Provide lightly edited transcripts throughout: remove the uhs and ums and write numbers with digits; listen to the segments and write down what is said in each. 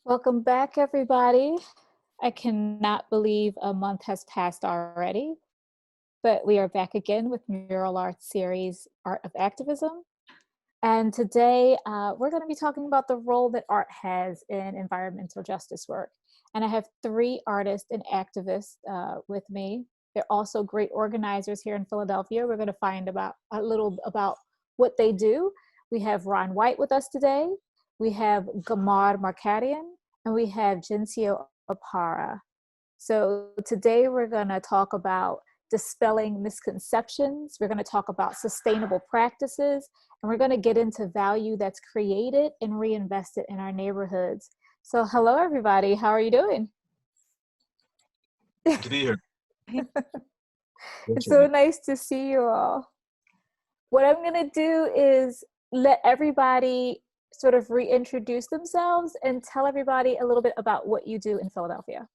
Welcome back, everybody. I cannot believe a month has passed already, but we are back again with Mural Art Series, Art of Activism. And today we're going to be talking about the role that art has in environmental justice work. And I have three artists and activists with me. They're also great organizers here in Philadelphia. We're going to find a little about what they do. We have Ron Whyte with us today. We have Gamar Markarian, and we have Ginssiyo Apara. So today we're going to talk about dispelling misconceptions. We're going to talk about sustainable practices, and we're going to get into value that's created and reinvested in our neighborhoods. So hello, everybody. How are you doing? Good to be here. It's so nice to see you all. What I'm going to do is let everybody sort of reintroduce themselves and tell everybody a little bit about what you do in Philadelphia.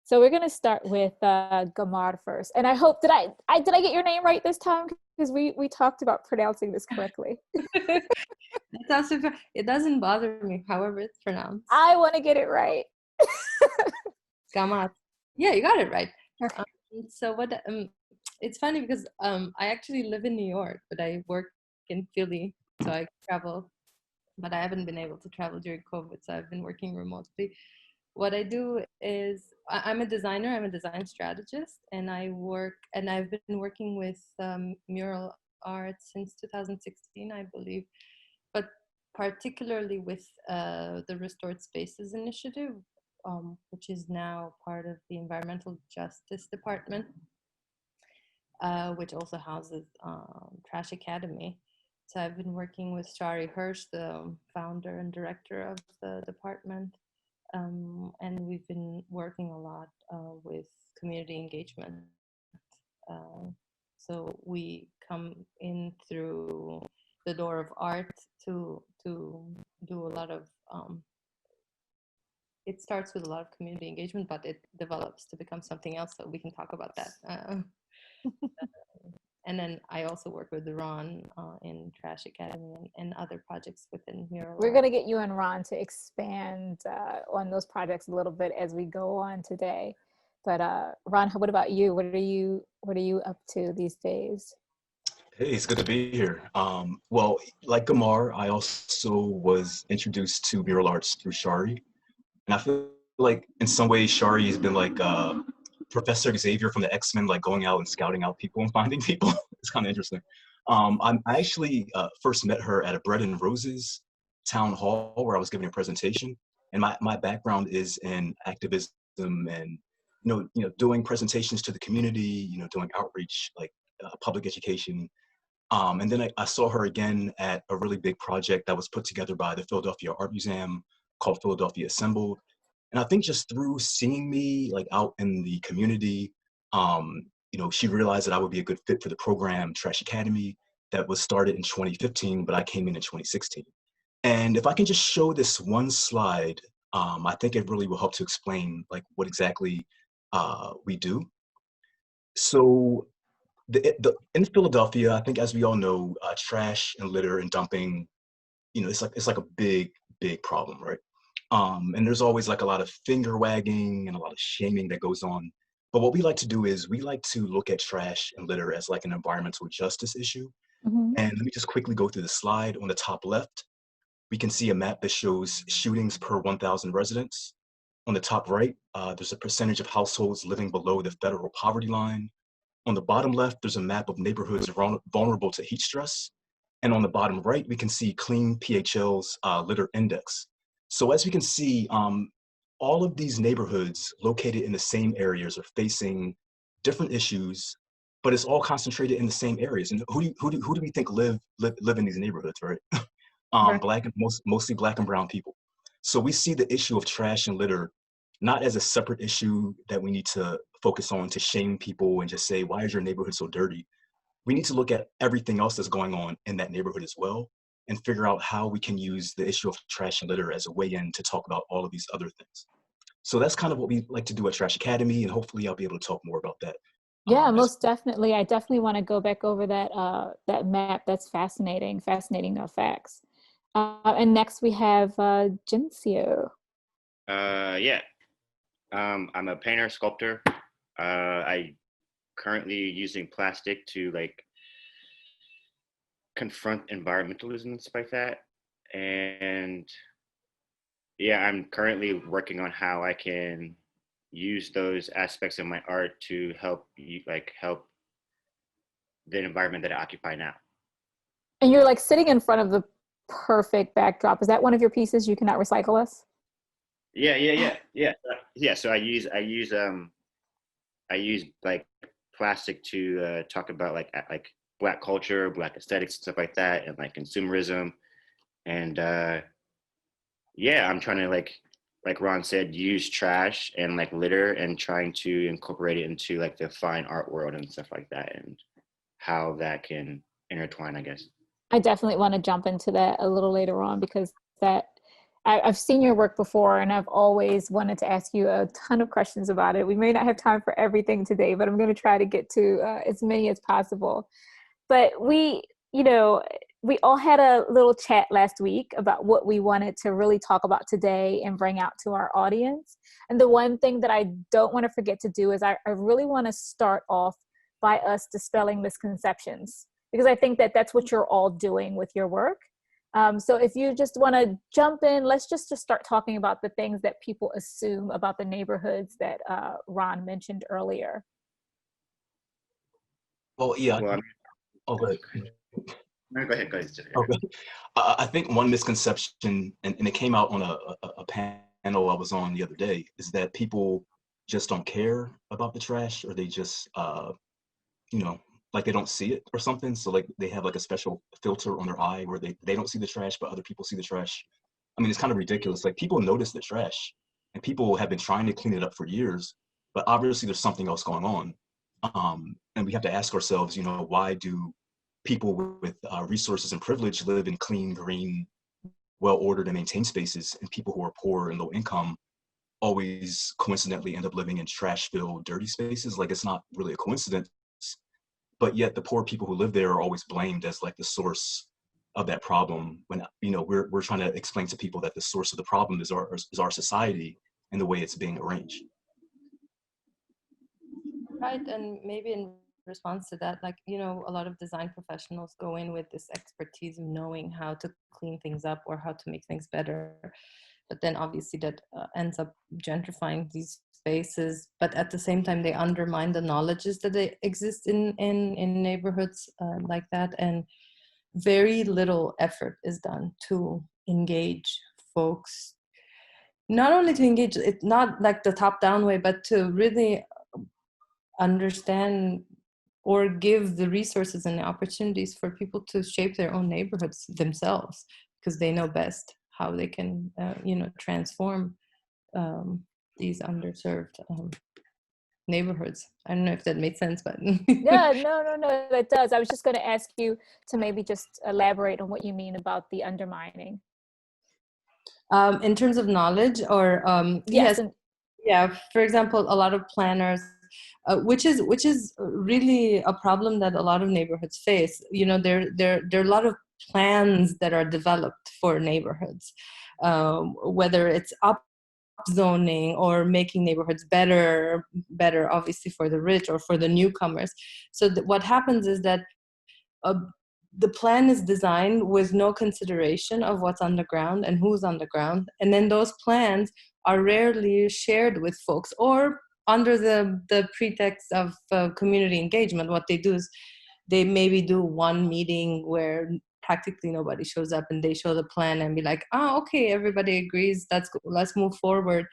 So we're going to start with Gamar first. And I hope, did I get your name right this time? Because we talked about pronouncing this correctly. That's also, it doesn't bother me however it's pronounced. I want to get it right. Gamar. Yeah, you got it right. Okay. So what? It's funny because I actually live in New York, but I work in Philly, so I travel. But I haven't been able to travel during COVID, so I've been working remotely. What I do is I'm a designer. I'm a design strategist, and I've been working with mural art since 2016, I believe, but particularly with the Restored Spaces Initiative, which is now part of the Environmental Justice Department, which also houses Trash Academy. So I've been working with Shari Hirsch, the founder and director of the department, and we've been working a lot with community engagement. So we come in through the door of art to do a lot of it starts with a lot of community engagement, but it develops to become something else, so we can talk about that. And then I also work with Ron in Trash Academy and other projects within Mural. We're going to get you and Ron to expand on those projects a little bit as we go on today. But Ron, what about you? What are you up to these days? Hey, it's good to be here. Well, like Gamar, I also was introduced to mural arts through Shari. And I feel like in some ways, Shari has been like Professor Xavier from the X-Men, like going out and scouting out people and finding people. It's kind of interesting. I actually first met her at a Bread and Roses town hall where I was giving a presentation. And my background is in activism and, doing presentations to the community, doing outreach, like public education. And then I saw her again at a really big project that was put together by the Philadelphia Art Museum called Philadelphia Assembled. And I think just through seeing me like out in the community, she realized that I would be a good fit for the program Trash Academy that was started in 2015, but I came in 2016. And if I can just show this one slide, I think it really will help to explain like what exactly we do. So in Philadelphia, I think as we all know, trash and litter and dumping, it's like a big problem, right? And there's always like a lot of finger wagging and a lot of shaming that goes on. But what we like to do is we like to look at trash and litter as like an environmental justice issue. Mm-hmm. And let me just quickly go through the slide. On the top left, we can see a map that shows shootings per 1,000 residents. On the top right, there's a percentage of households living below the federal poverty line. On the bottom left, there's a map of neighborhoods vulnerable to heat stress. And on the bottom right, we can see Clean PHL's litter index. So as we can see, all of these neighborhoods located in the same areas are facing different issues, but it's all concentrated in the same areas. And who do we think live in these neighborhoods, right? Right. Black and mostly Black and brown people. So we see the issue of trash and litter not as a separate issue that we need to focus on to shame people and just say, why is your neighborhood so dirty? We need to look at everything else that's going on in that neighborhood as well and figure out how we can use the issue of trash and litter as a way in to talk about all of these other things. So that's kind of what we like to do at Trash Academy, and hopefully I'll be able to talk more about that. Yeah, most definitely. I definitely want to go back over that that map. That's fascinating, no facts. And next we have Ginssiyo. Yeah. I'm a painter, sculptor. I currently using plastic to like confront environmentalism and stuff like that. And yeah, I'm currently working on how I can use those aspects of my art to help you, like help the environment that I occupy now. And you're like sitting in front of the perfect backdrop. Is that one of your pieces, You Cannot Recycle Us? Yeah. So I use like plastic to talk about like Black culture, Black aesthetics, stuff like that, and like consumerism. And yeah, I'm trying to like Ron said, use trash and like litter and trying to incorporate it into like the fine art world and stuff like that, and how that can intertwine, I guess. I definitely want to jump into that a little later on, because I've seen your work before and I've always wanted to ask you a ton of questions about it. We may not have time for everything today, but I'm going to try to get to as many as possible. But we all had a little chat last week about what we wanted to really talk about today and bring out to our audience. And the one thing that I don't want to forget to do is I really want to start off by us dispelling misconceptions, because I think that that's what you're all doing with your work. So if you just want to jump in, let's just start talking about the things that people assume about the neighborhoods that Ron mentioned earlier. Well, yeah. Well, Oh, go ahead. go ahead. Okay. I think one misconception, and it came out on a panel I was on the other day, is that people just don't care about the trash, or they just, like they don't see it or something. So like they have like a special filter on their eye where they don't see the trash, but other people see the trash. I mean, it's kind of ridiculous. Like people notice the trash and people have been trying to clean it up for years, but obviously there's something else going on. And we have to ask ourselves, why do people with resources and privilege live in clean, green, well-ordered and maintained spaces, and people who are poor and low income always coincidentally end up living in trash-filled, dirty spaces? Like, it's not really a coincidence, but yet the poor people who live there are always blamed as like the source of that problem, when we're trying to explain to people that the source of the problem is our society and the way it's being arranged. Right, and maybe in response to that, like, a lot of design professionals go in with this expertise of knowing how to clean things up or how to make things better, but then obviously that ends up gentrifying these spaces, but at the same time they undermine the knowledges that they exist in neighborhoods like that, and very little effort is done to engage folks, not only to engage it, not like the top down way, but to really understand or give the resources and the opportunities for people to shape their own neighborhoods themselves, because they know best how they can transform these underserved neighborhoods. I don't know if that made sense, but Yeah, no, that does. I was just going to ask you to maybe just elaborate on what you mean about the undermining. In terms of knowledge, or yes. Yeah, for example, a lot of planners, which is really a problem that a lot of neighborhoods face. There are a lot of plans that are developed for neighborhoods, whether it's zoning or making neighborhoods better, obviously for the rich or for the newcomers. So what happens is that the plan is designed with no consideration of what's on the ground and who's on the ground, and then those plans are rarely shared with folks, or under the pretext of community engagement. What they do is they maybe do one meeting where practically nobody shows up, and they show the plan and be like, oh, okay, everybody agrees, let's move forward.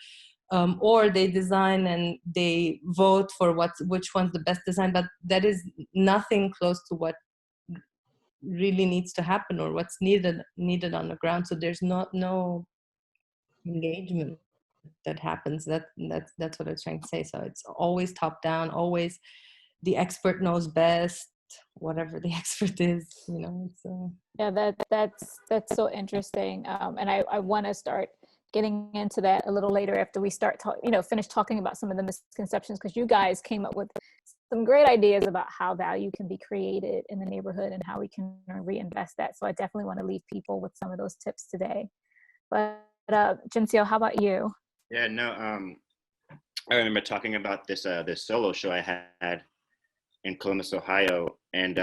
Or they design and they vote for which one's the best design, but that is nothing close to what really needs to happen or what's needed on the ground. So there's no engagement that happens. That's what I was trying to say. So it's always top down, always the expert knows best, whatever the expert is, it's yeah, that's so interesting. And I want to start getting into that a little later after we start finish talking about some of the misconceptions, because you guys came up with some great ideas about how value can be created in the neighborhood and how we can reinvest that. So I definitely want to leave people with some of those tips today. But Ginssiyo, how about you? Yeah, no, I remember talking about this this solo show I had in Columbus, Ohio, and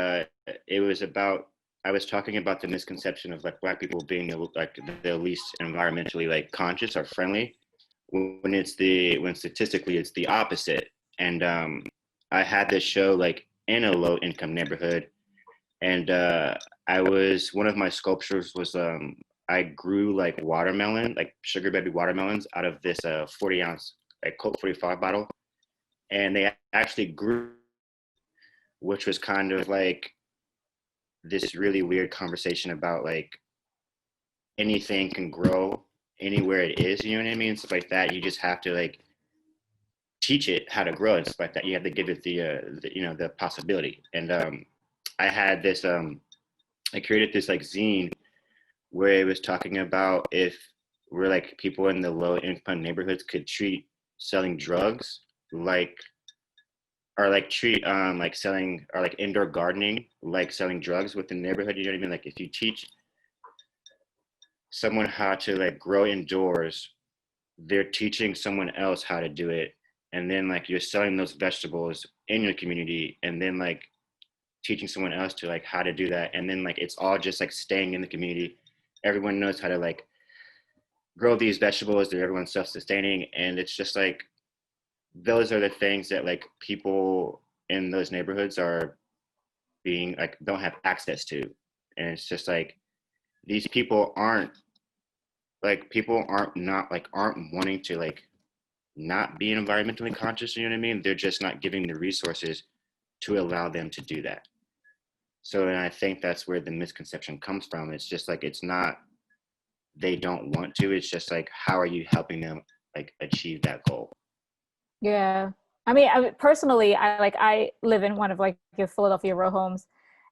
it was about, I was talking about the misconception of like Black people being like the least environmentally like conscious or friendly, when statistically it's the opposite. And I had this show like in a low income neighborhood, and one of my sculptures was I grew like watermelon, like sugar baby watermelons out of this 40 ounce like Coke 45 bottle, and they actually grew, which was kind of like this really weird conversation about like anything can grow anywhere it is, you know what I mean? Stuff like that. You just have to like teach it how to grow and stuff like that. You have to give it the possibility. And I had this, I created this like zine where it was talking about if we're like people in the low income neighborhoods could treat selling drugs like, or like treat like selling or like indoor gardening like selling drugs within the neighborhood. You know what I mean? Like if you teach someone how to like grow indoors, they're teaching someone else how to do it, and then like you're selling those vegetables in your community, and then like teaching someone else to like how to do that, and then like it's all just like staying in the community. Everyone knows how to like grow these vegetables, they're everyone's self-sustaining, and it's just like those are the things that like people in those neighborhoods are being like don't have access to. And it's just like these people aren't wanting to like not be environmentally conscious, you know what I mean? They're just not giving the resources to allow them to do that. So, and I think that's where the misconception comes from. It's just like, it's not, they don't want to, it's just like, how are you helping them like achieve that goal? Yeah. I mean, personally, I live in one of like your Philadelphia row homes,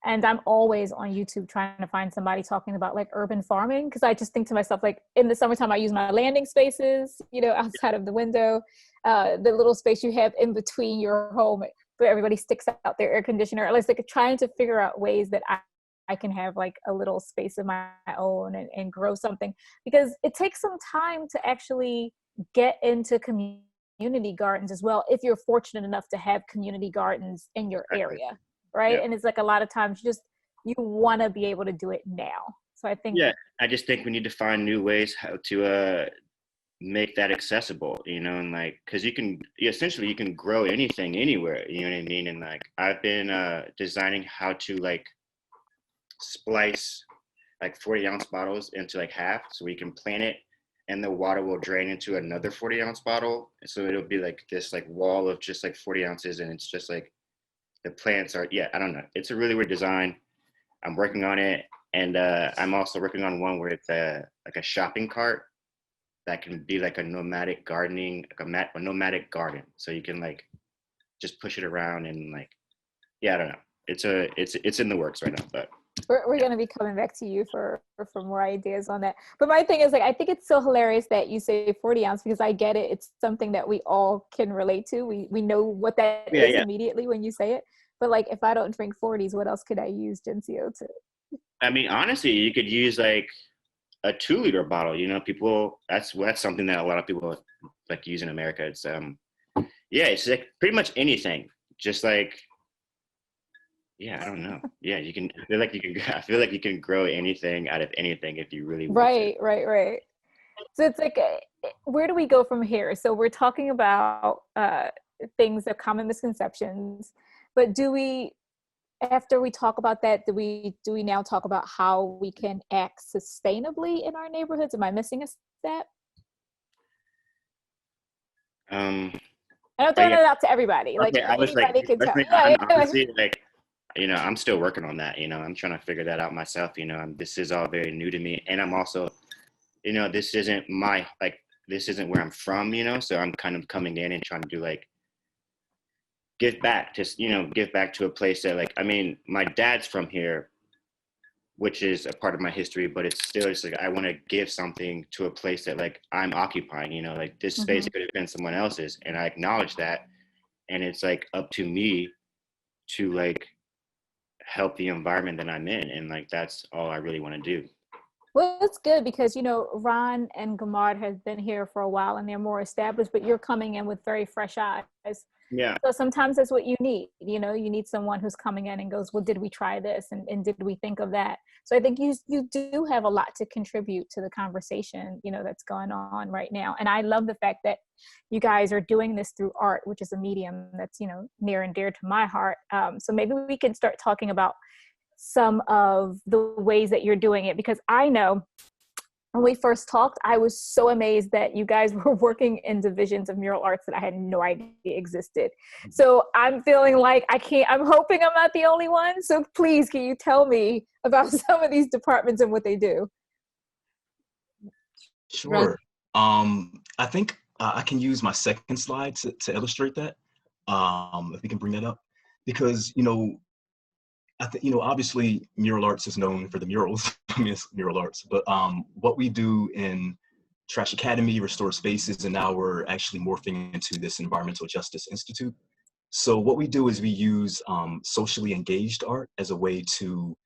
and I'm always on YouTube trying to find somebody talking about like urban farming. Cause I just think to myself, like in the summertime, I use my landing spaces, you know, outside of the window, the little space you have in between your home where everybody sticks out their air conditioner, or like trying to figure out ways that I can have like a little space of my own and grow something, because it takes some time to actually get into community gardens as well, if you're fortunate enough to have community gardens in your area, right? Yeah. And it's like a lot of times you want to be able to do it now. So I think, yeah, I just think we need to find new ways how to make that accessible, you know, and like, because you can grow anything anywhere, you know what I mean? And like I've been designing how to like splice like 40-ounce bottles into like half, so we can plant it and the water will drain into another 40-ounce bottle. So it'll be like this like wall of just like 40 ounces, and it's just like the plants are, I don't know. It's a really weird design. I'm working on it. And I'm also working on one where it's like a shopping cart that can be like a nomadic gardening, like a nomadic garden. So you can like just push it around and like, I don't know. It's in the works right now, but. We're going to be coming back to you for more ideas on that. But my thing is, like, I think it's so hilarious that you say 40 ounce, because I get it. It's something that we all can relate to. We know what that is immediately when you say it. But like, if I don't drink 40s, what else could I use Ginssiyo to? I mean, honestly, you could use like a 2-liter bottle. You know, people, that's something that a lot of people like use in America. It's it's like pretty much anything. Just like, I don't know. Yeah, you can. I feel like you can grow anything out of anything if you really want to. Right. So it's like, where do we go from here? So we're talking about things that common misconceptions, but do we, after we talk about that, do we now talk about how we can act sustainably in our neighborhoods? Am I missing a step? I don't throw it out to everybody. Okay, Like I was like, anybody can tell. I'm honestly like, you know, I'm still working on that. You know, I'm trying to figure that out myself. You know, this is all very new to me, and I'm also, you know, this isn't where I'm from. You know, so I'm kind of coming in and trying to do like give back to a place that, like, I mean, my dad's from here, which is a part of my history, but it's still just like I want to give something to a place that like I'm occupying. You know, like this space could have been someone else's, and I acknowledge that, and it's like up to me to like help the environment that I'm in. And like, that's all I really want to do. Well, it's good because, you know, Ron and Gamar have been here for a while and they're more established, but you're coming in with very fresh eyes. Yeah. So sometimes that's what you need. You know, you need someone who's coming in and goes, well, did we try this? And did we think of that? So I think you do have a lot to contribute to the conversation, you know, that's going on right now. And I love the fact that you guys are doing this through art, which is a medium that's, you know, near and dear to my heart. So maybe we can start talking about some of the ways that you're doing it, because I know when we first talked, I was so amazed that you guys were working in divisions of mural arts that I had no idea existed. So I'm feeling like I'm hoping I'm not the only one. So please, can you tell me about some of these departments and what they do? Sure. I think I can use my second slide to illustrate that. If we can bring that up, because, you know, I think, you know, obviously mural arts is known for the murals. I mean, it's mural arts, but what we do in Trash Academy, Restore Spaces, and now we're actually morphing into this Environmental Justice Institute. So what we do is we use socially engaged art as a way to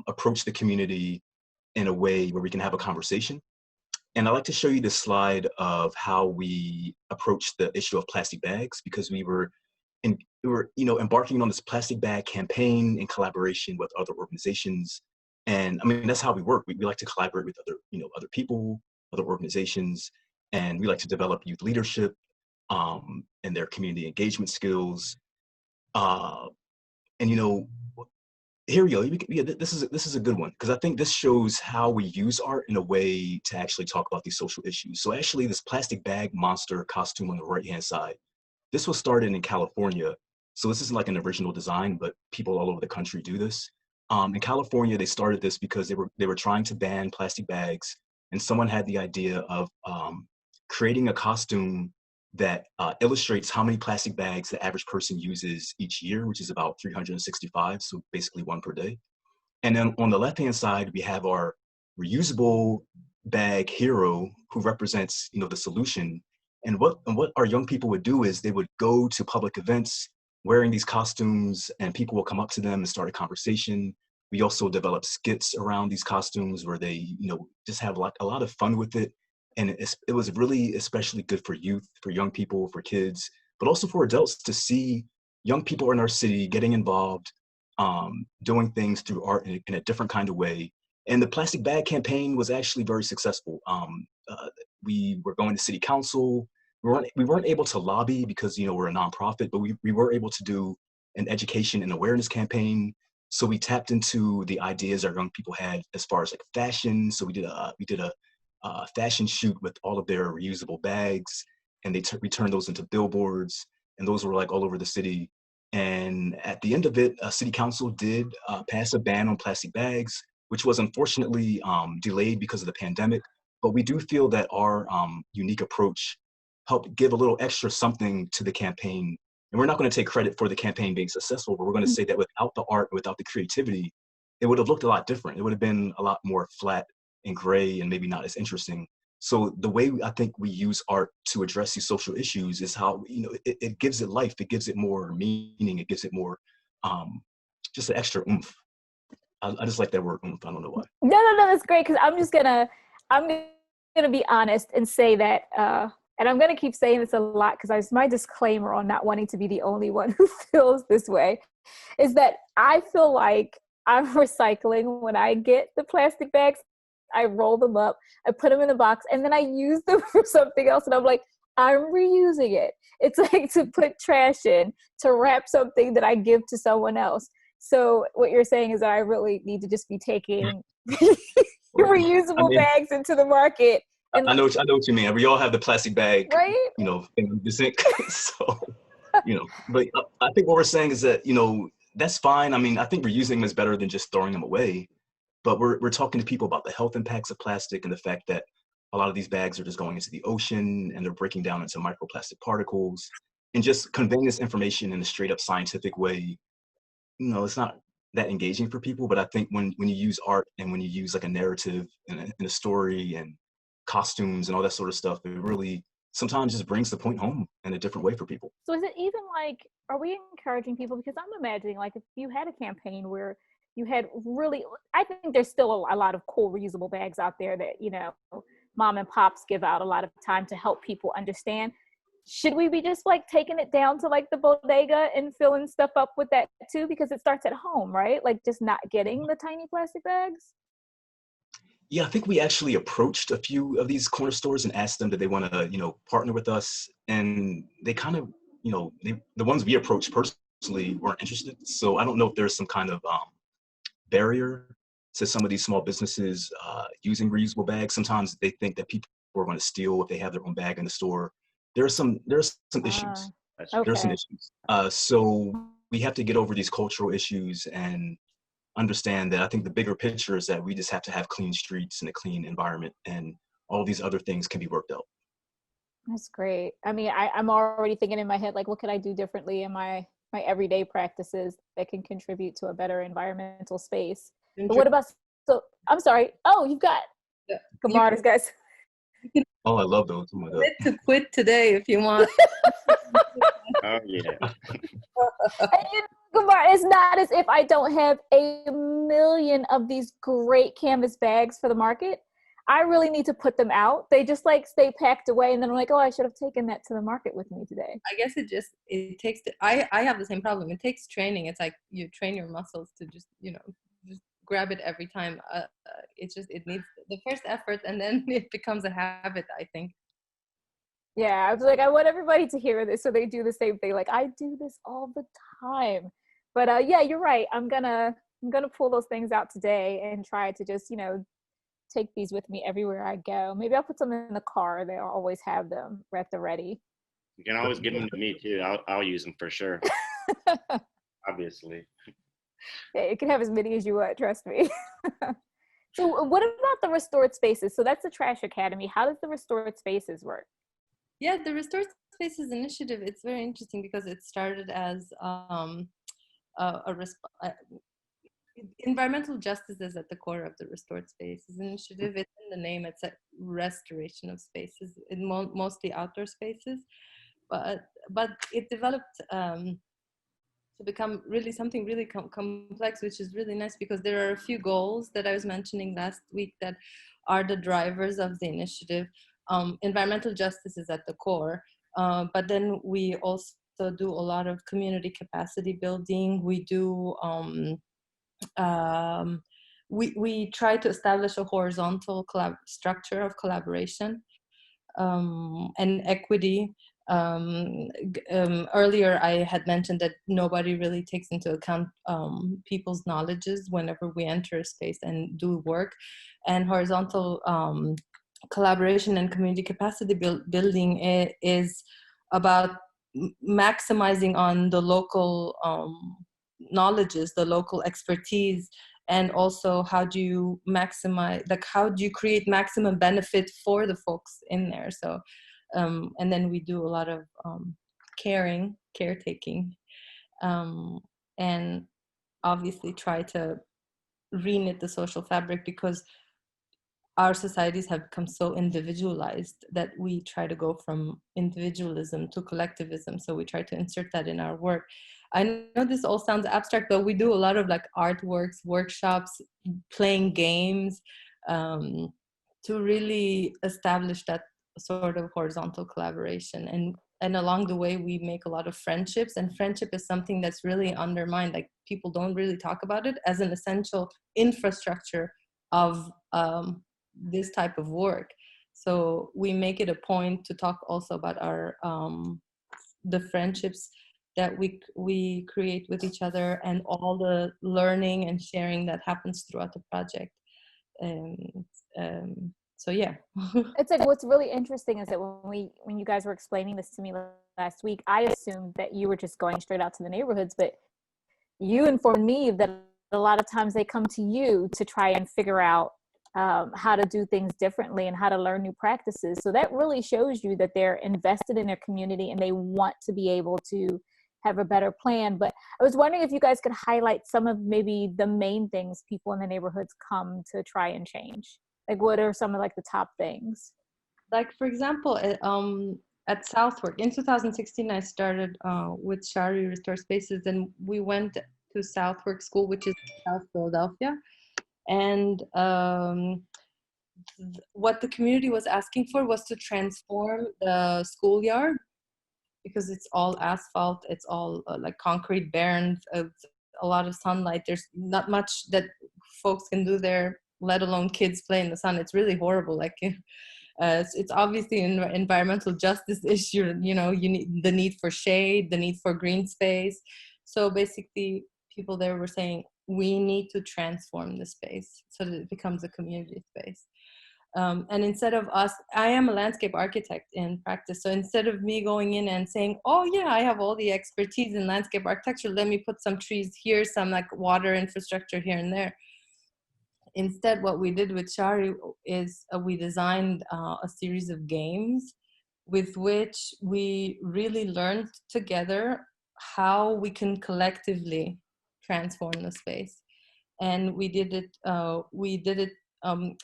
approach the community in a way where we can have a conversation. And I'd like to show you this slide of how we approach the issue of plastic bags, because we were, you know, embarking on this plastic bag campaign in collaboration with other organizations. And I mean, that's how we work. We like to collaborate with other, you know, other people, other organizations, and we like to develop youth leadership and their community engagement skills. And, you know, here we go. Yeah, this is a good one, because I think this shows how we use art in a way to actually talk about these social issues. So actually, this plastic bag monster costume on the right-hand side, this was started in California. So this isn't like an original design, but people all over the country do this. In California, they started this because they were trying to ban plastic bags, and someone had the idea of creating a costume that illustrates how many plastic bags the average person uses each year, which is about 365, so basically one per day. And then on the left-hand side, we have our reusable bag hero, who represents, you know, the solution. And what our young people would do is they would go to public events wearing these costumes, and people will come up to them and start a conversation. We also develop skits around these costumes where they, you know, just have like a lot of fun with it. And it was really especially good for youth, for young people, for kids, but also for adults to see young people in our city getting involved, doing things through art in a different kind of way. And the plastic bag campaign was actually very successful. We were going to city council. We weren't able to lobby because, you know, we're a nonprofit, but we were able to do an education and awareness campaign. So we tapped into the ideas our young people had as far as like fashion. So we did a fashion shoot with all of their reusable bags, and we turned those into billboards, and those were like all over the city. And at the end of it, city council did pass a ban on plastic bags, which was unfortunately delayed because of the pandemic. But we do feel that our unique approach helped give a little extra something to the campaign. And we're not going to take credit for the campaign being successful, but we're going to say that without the art, without the creativity, it would have looked a lot different. It would have been a lot more flat and gray and maybe not as interesting. So the way I think we use art to address these social issues is how, you know, it gives it life, it gives it more meaning, it gives it more, just an extra oomph. I just like that word oomph, I don't know why. No, that's great, because I'm gonna be honest and say that, and I'm gonna keep saying this a lot because my disclaimer on not wanting to be the only one who feels this way is that I feel like I'm recycling when I get the plastic bags. I roll them up, I put them in the box, and then I use them for something else. And I'm like, I'm reusing it. It's like to put trash in, to wrap something that I give to someone else. So what you're saying is that I really need to just be taking reusable bags into the market. And I know what you mean. We all have the plastic bag, right? You know, thing in the sink. So, you know, but I think what we're saying is that, you know, that's fine. I mean, I think reusing them is better than just throwing them away. But we're talking to people about the health impacts of plastic and the fact that a lot of these bags are just going into the ocean and they're breaking down into microplastic particles, and just conveying this information in a straight up scientific way. You know, it's not that engaging for people, but I think when you use art and when you use like a narrative and a story and costumes and all that sort of stuff, it really sometimes just brings the point home in a different way for people. So is it even like, are we encouraging people? Because I'm imagining like if you had a campaign where you had really, I think there's still a lot of cool reusable bags out there that, you know, mom and pops give out a lot of time to help people understand. Should we be just like taking it down to like the bodega and filling stuff up with that too? Because it starts at home, right? Like just not getting the tiny plastic bags. Yeah, I think we actually approached a few of these corner stores and asked them that they want to, you know, partner with us. And they kind of, you know, the ones we approached personally weren't interested. So I don't know if there's some kind of barrier to some of these small businesses using reusable bags. Sometimes they think that people are going to steal if they have their own bag in the store. There are some issues. Okay. There are some issues. So we have to get over these cultural issues and understand that I think the bigger picture is that we just have to have clean streets and a clean environment, and all these other things can be worked out. That's great. I mean, I'm already thinking in my head, like, what could I do differently in my everyday practices that can contribute to a better environmental space? But what about, so I'm sorry. Oh, you've got Gamar's, guys. Oh, I love those. Oh my God. To quit today if you want. Oh yeah. And you know, Gamar, it's not as if I don't have a million of these great canvas bags for the market. I really need to put them out. They just like stay packed away, and then I'm like, oh, I should have taken that to the market with me today. I guess it takes, I have the same problem. It takes training. It's like you train your muscles to just, you know, just grab it every time. It needs the first effort, and then it becomes a habit, I think. Yeah, I was like, I want everybody to hear this so they do the same thing. Like, I do this all the time. But yeah, you're right. I'm gonna pull those things out today and try to just, you know, take these with me everywhere I go. Maybe I'll put some in the car. They'll always have them at the ready. You can always give them to me too. I'll use them for sure. Obviously. Yeah, you can have as many as you want, trust me. So what about the restored spaces? So that's the Trash Academy. How does the restored spaces work? Yeah, the Restored Spaces initiative, it's very interesting because it started as environmental justice is at the core of the Restored Spaces initiative. It's in the name. It's a restoration of spaces, in mostly outdoor spaces, but it developed to become really something really complex, which is really nice because there are a few goals that I was mentioning last week that are the drivers of the initiative. Environmental justice is at the core, but then we also do a lot of community capacity building. We do we try to establish a horizontal structure of collaboration and equity. Earlier I had mentioned that nobody really takes into account people's knowledges whenever we enter a space and do work, and horizontal collaboration and community capacity building is about maximizing on the local knowledges, the local expertise, and also how do you maximize, like how do you create maximum benefit for the folks in there. So and then we do a lot of caretaking, and obviously try to reknit the social fabric, because our societies have become so individualized that we try to go from individualism to collectivism. So we try to insert that in our work. I know this all sounds abstract, but we do a lot of like artworks, workshops, playing games, to really establish that sort of horizontal collaboration. And along the way, we make a lot of friendships, and friendship is something that's really undermined. Like people don't really talk about it as an essential infrastructure of this type of work. So we make it a point to talk also about our the friendships that we create with each other, and all the learning and sharing that happens throughout the project. So yeah. It's like, what's really interesting is that when you guys were explaining this to me last week, I assumed that you were just going straight out to the neighborhoods, but you informed me that a lot of times they come to you to try and figure out how to do things differently and how to learn new practices. So that really shows you that they're invested in their community and they want to be able to have a better plan. But I was wondering if you guys could highlight some of maybe the main things people in the neighborhoods come to try and change. Like what are some of like the top things? like for example, at Southwark in 2016, I started with Shari Restore Spaces, and we went to Southwark School, which is South Philadelphia, and what the community was asking for was to transform the schoolyard, because it's all asphalt, it's all like concrete, barren, a lot of sunlight. There's not much that folks can do there, let alone kids play in the sun. It's really horrible. Like it's obviously an environmental justice issue. You know, you need the need for shade, the need for green space. So basically, people there were saying we need to transform the space so that it becomes a community space. And instead of us, I am a landscape architect in practice. So instead of me going in and saying, oh yeah, I have all the expertise in landscape architecture, let me put some trees here, some like water infrastructure here and there. Instead, what we did with Shari is we designed a series of games with which we really learned together how we can collectively transform the space. And we did it.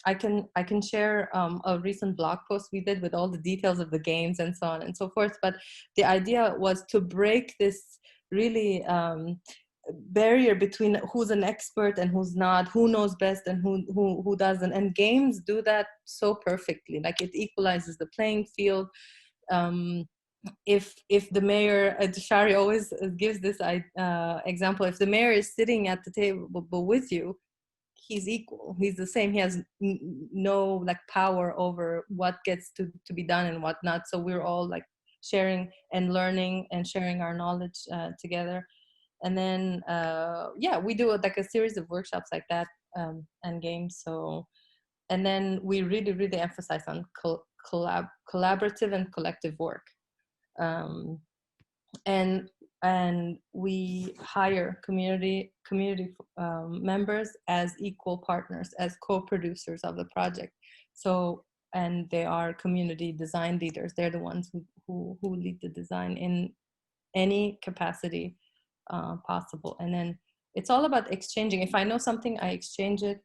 I can share a recent blog post we did with all the details of the games and so on and so forth. But the idea was to break this really barrier between who's an expert and who's not, who knows best and who doesn't. And games do that so perfectly. Like it equalizes the playing field. If the mayor, Shari always gives this example, if the mayor is sitting at the table with you, he's equal, he's the same, he has no like power over what gets to be done and what not. So we're all like sharing and learning and sharing our knowledge together. And then yeah, we do like a series of workshops like that and games. So, and then we really emphasize on collaborative and collective work. And we hire community members as equal partners, as co-producers of the project. So, and they are community design leaders. They're the ones who lead the design in any capacity possible. And then it's all about exchanging. If I know something, I exchange it.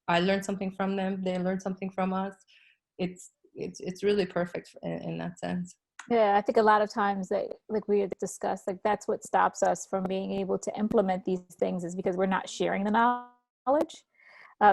I learn something from them. They learn something from us. It's really perfect in that sense. Yeah, I think a lot of times that, like we had discussed, like that's what stops us from being able to implement these things is because we're not sharing the knowledge.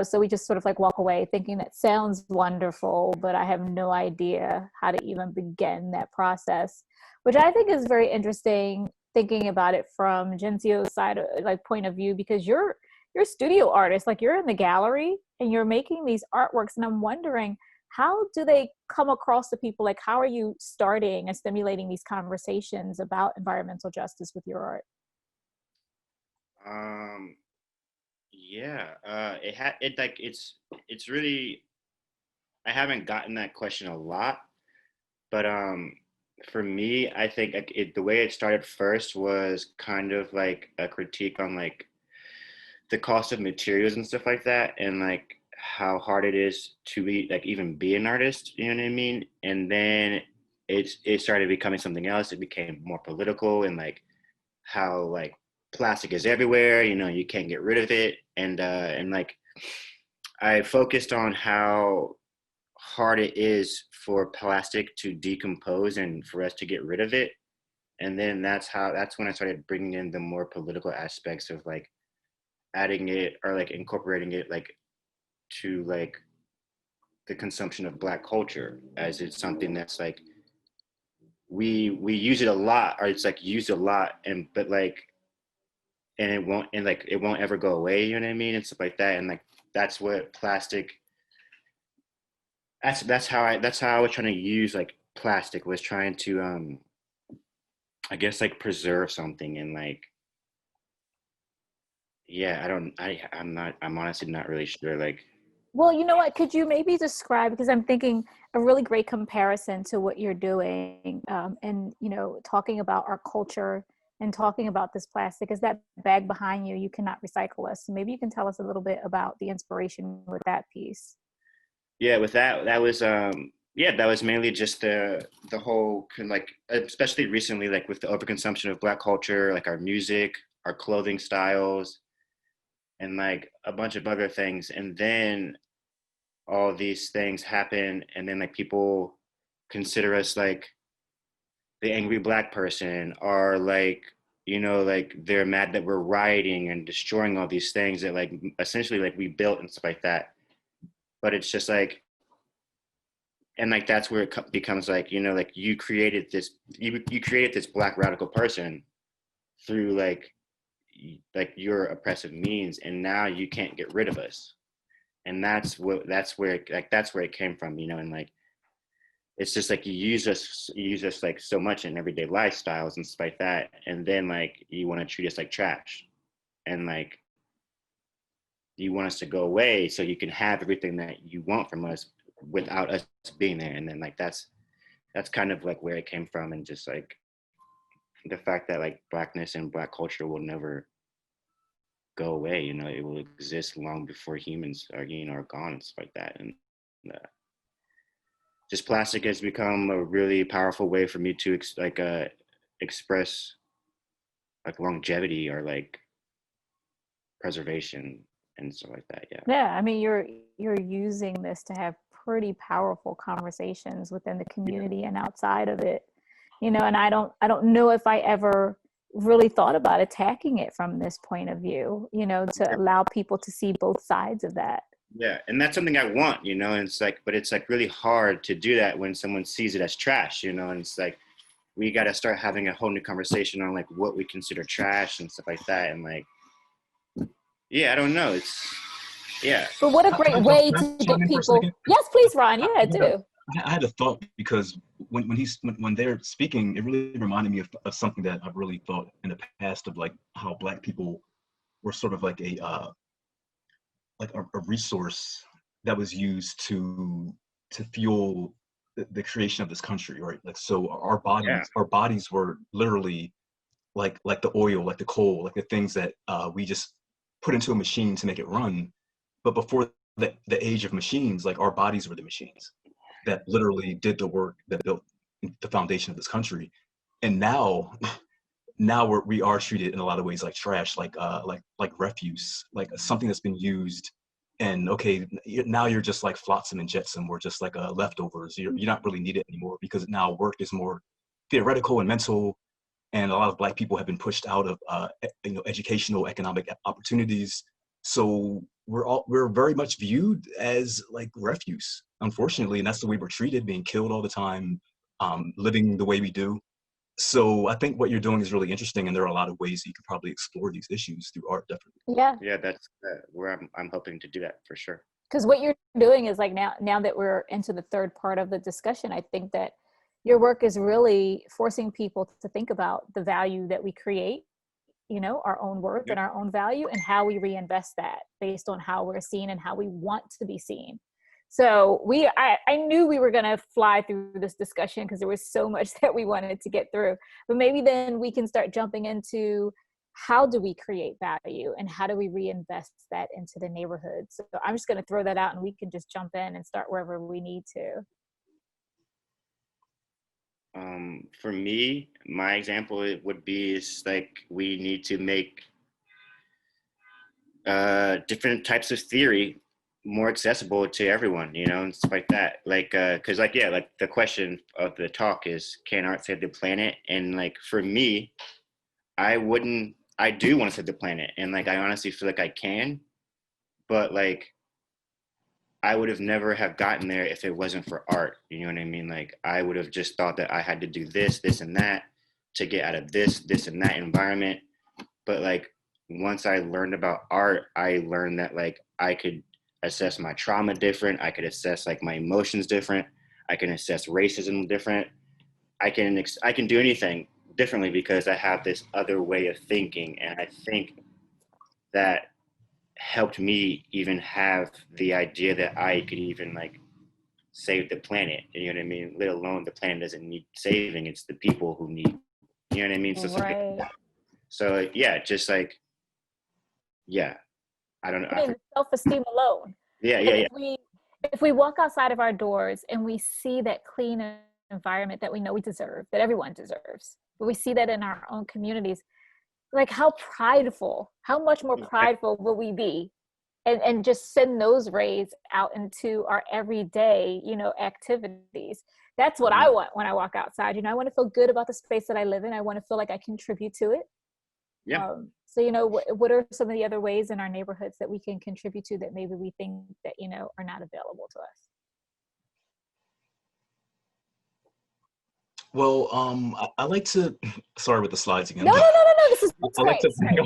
So we just sort of like walk away thinking that sounds wonderful, but I have no idea how to even begin that process, which I think is very interesting thinking about it from Ginssiyo's side, like point of view, because you're a studio artist, like you're in the gallery and you're making these artworks. And I'm wondering, how do they come across to people? Like, how are you starting and stimulating these conversations about environmental justice with your art? Yeah, it's really, I haven't gotten that question a lot, but for me, I think the way it started first was kind of like a critique on like the cost of materials and stuff like that, and like how hard it is to be like even be an artist, you know what I mean? And then it started becoming something else. It became more political, and like how like plastic is everywhere, you know, you can't get rid of it. And like I focused on how hard it is for plastic to decompose and for us to get rid of it. And then that's when I started bringing in the more political aspects of like adding it or like incorporating it like to like the consumption of Black culture, as it's something that's like we use it a lot, or it's like used a lot, and but like and it won't ever go away, you know what I mean, and stuff like that. And like that's what plastic, that's how I was trying to use like plastic, was trying to I guess like preserve something. And like yeah, I'm honestly not really sure. Like, Well, you know what, could you maybe describe, because I'm thinking a really great comparison to what you're doing and, you know, talking about our culture and talking about this plastic is that bag behind you, you cannot recycle us. So maybe you can tell us a little bit about the inspiration with that piece. yeah, with that was yeah, that was mainly just the whole like, especially recently, like with the overconsumption of Black culture, like our music, our clothing styles, and like a bunch of other things. And then all these things happen, and then like people consider us like the angry Black person, or like, you know, like they're mad that we're rioting and destroying all these things that like essentially like we built and stuff like that. But it's just like, and like that's where it becomes like, you know, like you created this Black radical person through like your oppressive means, and now you can't get rid of us. And that's where it came from, you know. And like it's just like you use us like so much in everyday lifestyles and stuff like that, and then like you want to treat us like trash, and like you want us to go away so you can have everything that you want from us without us being there. And then like that's kind of like where it came from, and just like the fact that like Blackness and Black culture will never go away, you know. It will exist long before humans are, you know, are gone and stuff like that. And just plastic has become a really powerful way for me to express like longevity or like preservation and stuff like that. Yeah, I mean, you're using this to have pretty powerful conversations within the community and outside of it, you know. And I don't know if I ever really thought about attacking it from this point of view, you know, to allow people to see both sides of that. Yeah, and that's something I want, you know. And it's like, but it's like really hard to do that when someone sees it as trash, you know. And it's like we got to start having a whole new conversation on like what we consider trash and stuff like that. And like, yeah, I don't know. But what a great way to get people. Yes, please, Ron. Yeah, I do. I had a thought, because when they're speaking, it really reminded me of something that I've really thought in the past, of like how Black people were sort of like a resource that was used to fuel the creation of this country, right? Like, so our bodies were literally like the oil, like the coal, like the things that we just put into a machine to make it run. But before the age of machines, like our bodies were the machines that literally did the work that built the foundation of this country. And now we are treated in a lot of ways like trash, like refuse, like something that's been used. And okay, now you're just like flotsam and jetsam. We're just like leftovers. You're not really needed anymore, because now work is more theoretical and mental. And a lot of Black people have been pushed out of educational, economic opportunities. So we're very much viewed as like refuse, unfortunately, and that's the way we're treated, being killed all the time, living the way we do. So I think what you're doing is really interesting, and there are a lot of ways that you could probably explore these issues through art, definitely. Yeah, that's where I'm hoping to do that for sure. Because what you're doing is like now that we're into the third part of the discussion, I think that your work is really forcing people to think about the value that we create, you know, our own worth and our own value, and how we reinvest that based on how we're seen and how we want to be seen. So I knew we were going to fly through this discussion because there was so much that we wanted to get through. But maybe then we can start jumping into how do we create value and how do we reinvest that into the neighborhood. So I'm just going to throw that out, and we can just jump in and start wherever we need to. For me, my example would be is like we need to make different types of theory more accessible to everyone, you know, and stuff like that. Like, cause like, yeah, like the question of the talk is, can art save the planet? And like, for me, I do want to save the planet. And like, I honestly feel like I can, but like, I would have never have gotten there if it wasn't for art. You know what I mean? Like, I would have just thought that I had to do this, this, and that to get out of this, this, and that environment. But like, once I learned about art, I learned that like, I could assess my trauma different. I could assess like my emotions different. I can assess racism different. I can do anything differently because I have this other way of thinking. And I think that helped me even have the idea that I could even like save the planet. You know what I mean? Let alone the planet doesn't need saving. It's the people who need, you know what I mean? So yeah, just like, yeah. I don't know. I mean, self-esteem alone. Yeah. If we walk outside of our doors and we see that clean environment that we know we deserve, that everyone deserves, but we see that in our own communities, like how much more prideful will we be and just send those rays out into our everyday, you know, activities. That's what I want when I walk outside. You know, I want to feel good about the space that I live in. I want to feel like I contribute to it. Yeah. So, you know, what are some of the other ways in our neighborhoods that we can contribute to that maybe we think that, you know, are not available to us? Well, I like to, sorry with the slides again. No, this is I like great. to bring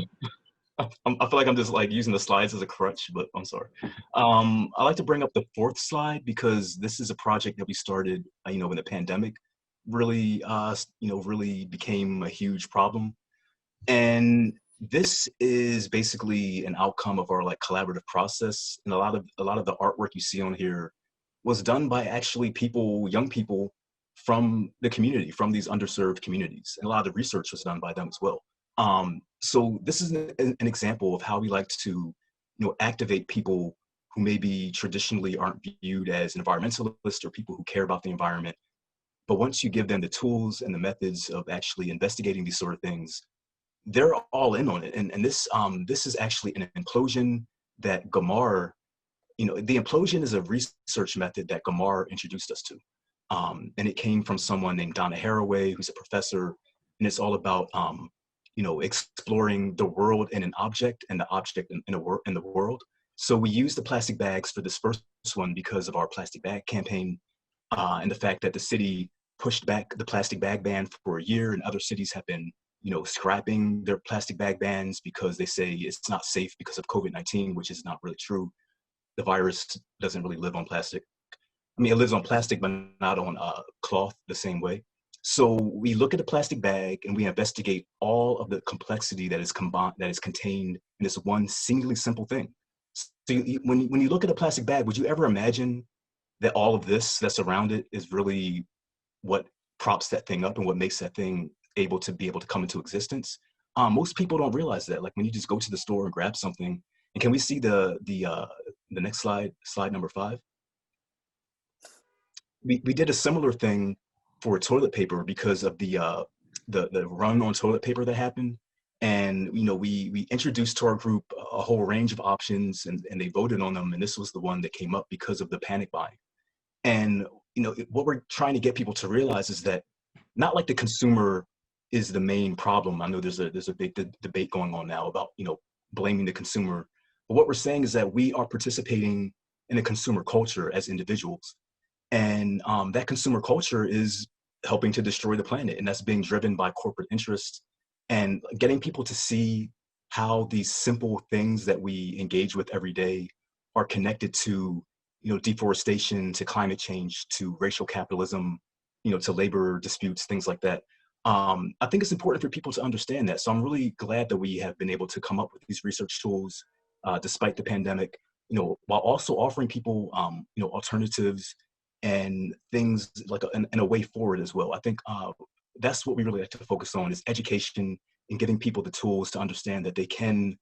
up, I feel like I'm just like using the slides as a crutch, but I'm sorry. I like to bring up the fourth slide because this is a project that we started, you know, when the pandemic really, you know, really became a huge problem. And this is basically an outcome of our like collaborative process. And a lot of the artwork you see on here was done by actually people, young people from the community, from these underserved communities. And a lot of the research was done by them as well. So this is an example of how we like to, you know, activate people who maybe traditionally aren't viewed as environmentalists or people who care about the environment. But once you give them the tools and the methods of actually investigating these sort of things, they're all in on it. And this is actually an implosion that Gamar, you know, the implosion is a research method that Gamar introduced us to. And it came from someone named Donna Haraway, who's a professor, and it's all about, you know, exploring the world in an object and the object in the world. So we used the plastic bags for this first one because of our plastic bag campaign, and the fact that the city pushed back the plastic bag ban for a year, and other cities have been, you know, scrapping their plastic bag bans because they say it's not safe because of COVID-19, which is not really true. The virus doesn't really live on plastic. I mean, it lives on plastic, but not on cloth the same way. So we look at the plastic bag and we investigate all of the complexity that is contained in this one singularly simple thing. So when you look at a plastic bag, would you ever imagine that all of this that's around it is really what props that thing up and what makes that thing able to come into existence? Most people don't realize that. Like when you just go to the store and grab something, and can we see the next slide number 5? We did a similar thing for toilet paper because of the run on toilet paper that happened. And, you know, we introduced to our group a whole range of options and they voted on them. And this was the one that came up because of the panic buying. And, you know, what we're trying to get people to realize is that not like the consumer is the main problem. I know there's a big debate going on now about, you know, blaming the consumer. But what we're saying is that we are participating in a consumer culture as individuals. And that consumer culture is helping to destroy the planet. And that's being driven by corporate interests. And getting people to see how these simple things that we engage with every day are connected to, you know, deforestation, to climate change, to racial capitalism, you know, to labor disputes, things like that. I think it's important for people to understand that. So I'm really glad that we have been able to come up with these research tools despite the pandemic, you know, while also offering people, you know, alternatives and things like and a way forward as well. I think that's what we really like to focus on is education and giving people the tools to understand that they can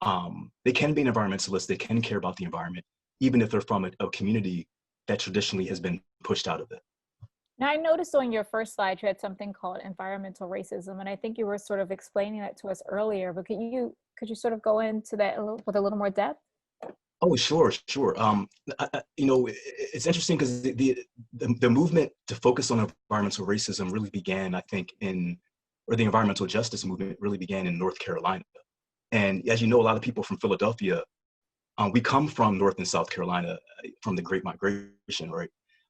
be an environmentalist, they can care about the environment, even if they're from a community that traditionally has been pushed out of it. Now, I noticed on your first slide, you had something called environmental racism, and I think you were sort of explaining that to us earlier, but could you sort of go into that with a little more depth? Oh, sure. You know, it's interesting because the movement to focus on environmental racism really began, I think, or the environmental justice movement really began in North Carolina. And as you know, a lot of people from Philadelphia, we come from North and South Carolina from the Great Migration, right?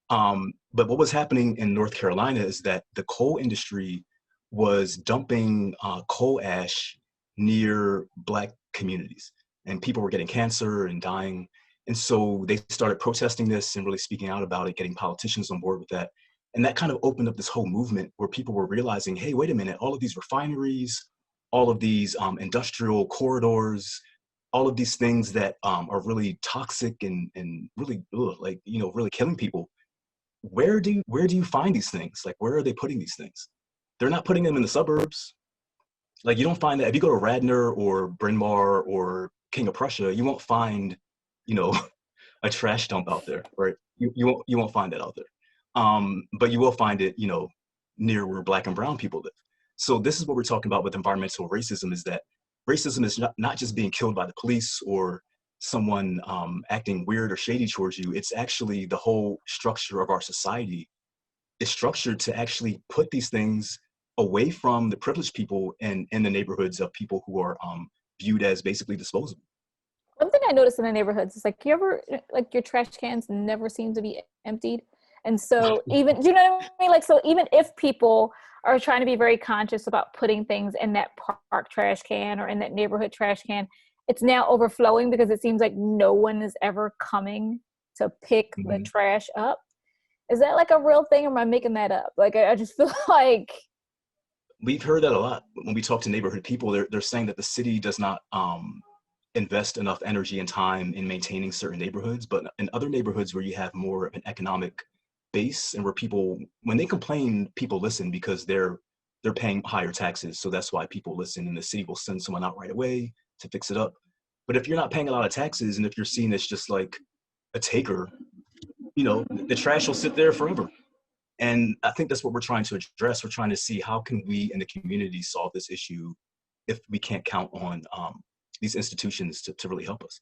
But what was happening in North Carolina is that the coal industry was dumping coal ash near Black communities. And people were getting cancer and dying. And so they started protesting this and really speaking out about it, getting politicians on board with that. And that kind of opened up this whole movement where people were realizing, hey, wait a minute, all of these refineries, all of these industrial corridors, all of these things that are really toxic and really, like, you know, really killing people. Where do you find these things? Like, where are they putting these things? They're not putting them in the suburbs. Like, you don't find that if you go to Radnor or Bryn Mawr or King of Prussia, you won't find, you know, a trash dump out there, right? You won't find that out there. But you will find it, you know, near where Black and brown people live. So this is what we're talking about with environmental racism, is that racism is not just being killed by the police or someone acting weird or shady towards you. It's actually the whole structure of our society is structured to actually put these things away from the privileged people and in the neighborhoods of people who are viewed as basically disposable. One thing I noticed in the neighborhoods is like, you ever, like your trash cans never seem to be emptied. And so even, do you know what I mean? Like, so even if people are trying to be very conscious about putting things in that park trash can or in that neighborhood trash can, it's now overflowing because it seems like no one is ever coming to pick the trash up. Is that like a real thing, or am I making that up? Like, I just feel like... We've heard that a lot. When we talk to neighborhood people, they're saying that the city does not invest enough energy and time in maintaining certain neighborhoods, but in other neighborhoods where you have more of an economic base and where people, when they complain, people listen because they're paying higher taxes. So that's why people listen, and the city will send someone out right away to fix it up. But if you're not paying a lot of taxes, and if you're seen as just like a taker, you know, the trash will sit there forever. And I think that's what we're trying to address. We're trying to see how can we in the community solve this issue if we can't count on these institutions to really help us.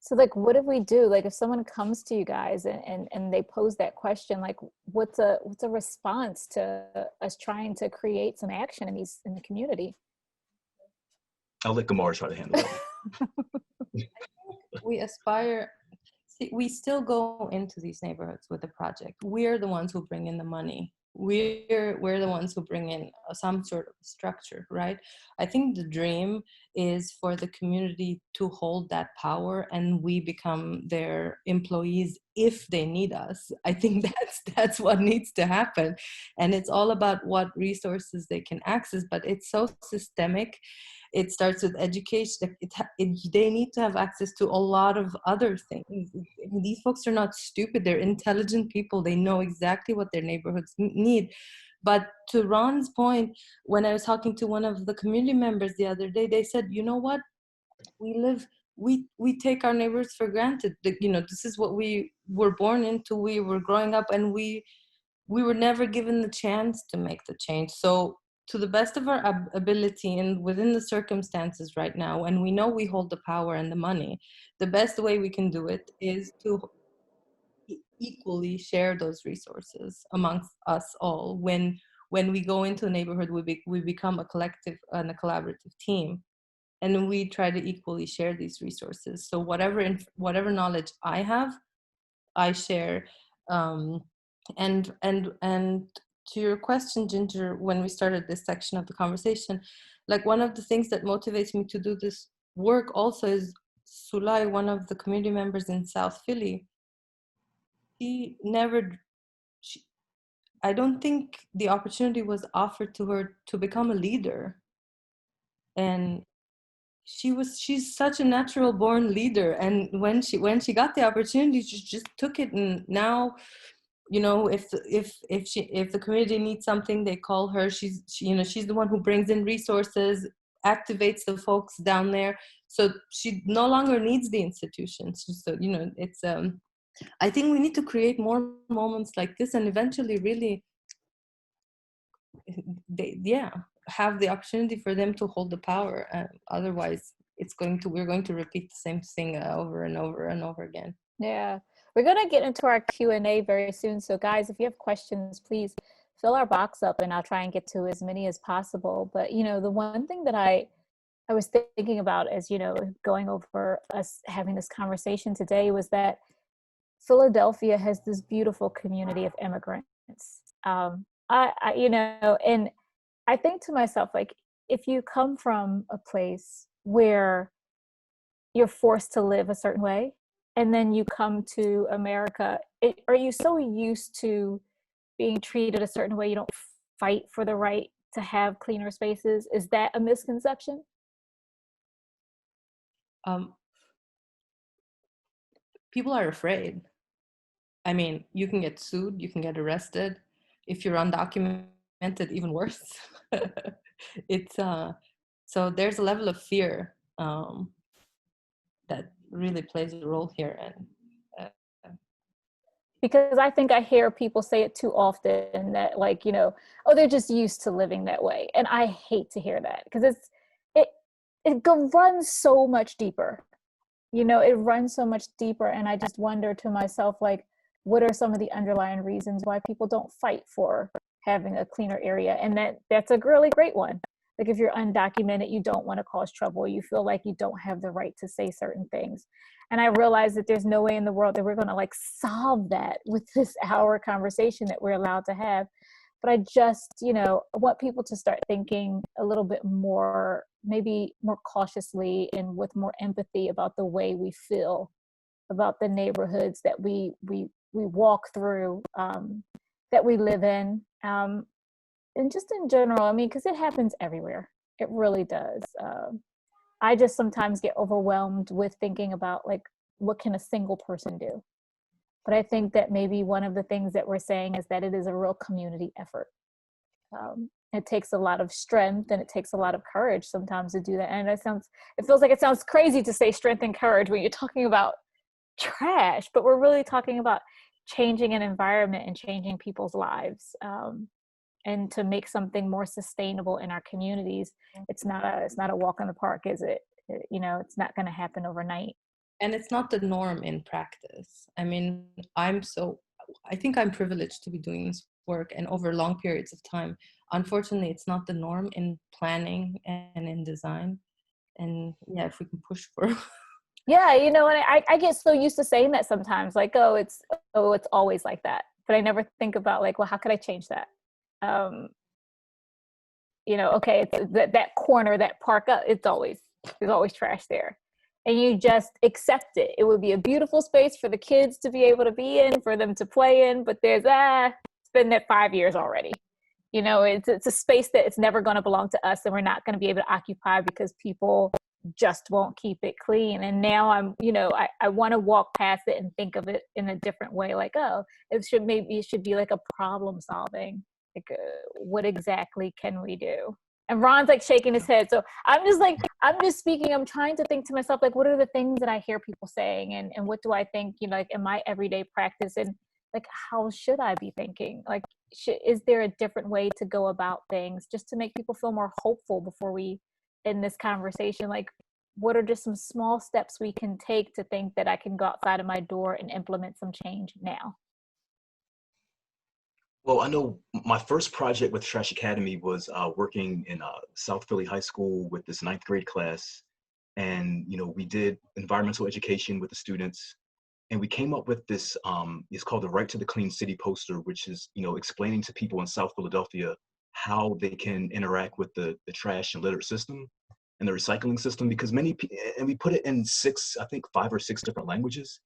So like, what do we do? Like, if someone comes to you guys and they pose that question, like, what's a response to us trying to create some action in the community? I'll let Gamar try to handle that. We aspire, we still go into these neighborhoods with a project. We're the ones who bring in the money. We're the ones who bring in some sort of structure, right? I think the dream is for the community to hold that power, and we become their employees if they need us. I think that's what needs to happen, and it's all about what resources they can access. But it's so systemic. It starts with education. They need to have access to a lot of other things. These folks are not stupid. They're intelligent people. They know exactly what their neighborhoods need. But to Ron's point, when I was talking to one of the community members the other day, they said, you know what? We take our neighbors for granted. You know, this is what we were born into. We were growing up, and we were never given the chance to make the change. So to the best of our ability and within the circumstances right now, and we know we hold the power and the money, the best way we can do it is to equally share those resources amongst us all. When we go into a neighborhood, we become a collective and a collaborative team, and we try to equally share these resources. So whatever knowledge I have, I share. And to your question, Ginger, when we started this section of the conversation, like, one of the things that motivates me to do this work also is Sulay, one of the community members in South Philly. I don't think the opportunity was offered to her to become a leader. And she's such a natural born leader. And when she got the opportunity, she just took it. And now, you know, if the community needs something, they call her. She's the one who brings in resources, activates the folks down there. So she no longer needs the institutions. So, you know, it's I think we need to create more moments like this, and eventually really have the opportunity for them to hold the power. Otherwise we're going to repeat the same thing over and over and over again. Yeah, we're going to get into our Q&A very soon. So guys, if you have questions, please fill our box up and I'll try and get to as many as possible. But, you know, the one thing that I was thinking about as, you know, going over us having this conversation today was that Philadelphia has this beautiful community of immigrants. You know, and I think to myself, like, if you come from a place where you're forced to live a certain way, and then you come to America, are you so used to being treated a certain way you don't fight for the right to have cleaner spaces? Is that a misconception? People are afraid. I mean, you can get sued, you can get arrested. If you're undocumented, even worse. It's so there's a level of fear that really plays a role here. And because I think I hear people say it too often that, like, you know, oh, they're just used to living that way. And I hate to hear that, because it runs so much deeper. you know, it runs so much deeper. And I just wonder to myself, like, what are some of the underlying reasons why people don't fight for having a cleaner area? And that's a really great one. Like, if you're undocumented, you don't want to cause trouble. You feel like you don't have the right to say certain things. And I realize that there's no way in the world that we're going to like solve that with this hour conversation that we're allowed to have. But I just, you know, want people to start thinking a little bit more, maybe more cautiously and with more empathy about the way we feel about the neighborhoods that we walk through, that we live in, and just in general. I mean, because it happens everywhere. It really does. I just sometimes get overwhelmed with thinking about like, what can a single person do? But I think that maybe one of the things that we're saying is that it is a real community effort. It takes a lot of strength and it takes a lot of courage sometimes to do that. And it feels like it sounds crazy to say strength and courage when you're talking about trash, but we're really talking about changing an environment and changing people's lives, and to make something more sustainable in our communities. It's not a walk in the park, is it? You know, it's not going to happen overnight. And it's not the norm in practice. I mean, I think I'm privileged to be doing this work and over long periods of time. Unfortunately, it's not the norm in planning and in design. And yeah, if we can push for Yeah, you know, and I get so used to saying that sometimes, like, it's always like that. But I never think about like, well, how could I change that? You know, okay, it's that corner, that park up, there's always trash there. And you just accept it. It would be a beautiful space for the kids to be able to be in, for them to play in, but there's it's been there 5 years already. You know, it's a space that it's never going to belong to us, and we're not going to be able to occupy because people just won't keep it clean. And now I want to walk past it and think of it in a different way. Like, oh, it should be like a problem solving. Like, what exactly can we do? And Ron's like shaking his head. So I'm just speaking. I'm trying to think to myself, like, what are the things that I hear people saying, and what do I think, you know, like in my everyday practice, and like, how should I be thinking? Like, is there a different way to go about things just to make people feel more hopeful before we end this conversation? Like, what are just some small steps we can take to think that I can go outside of my door and implement some change now? Well, I know my first project with Trash Academy was working in South Philly High School with this 9th grade class. And, you know, we did environmental education with the students. And we came up with this, it's called the Right to the Clean City poster, which is, you know, explaining to people in South Philadelphia how they can interact with the trash and litter system and the recycling system, because and we put it in 5 or 6 different languages,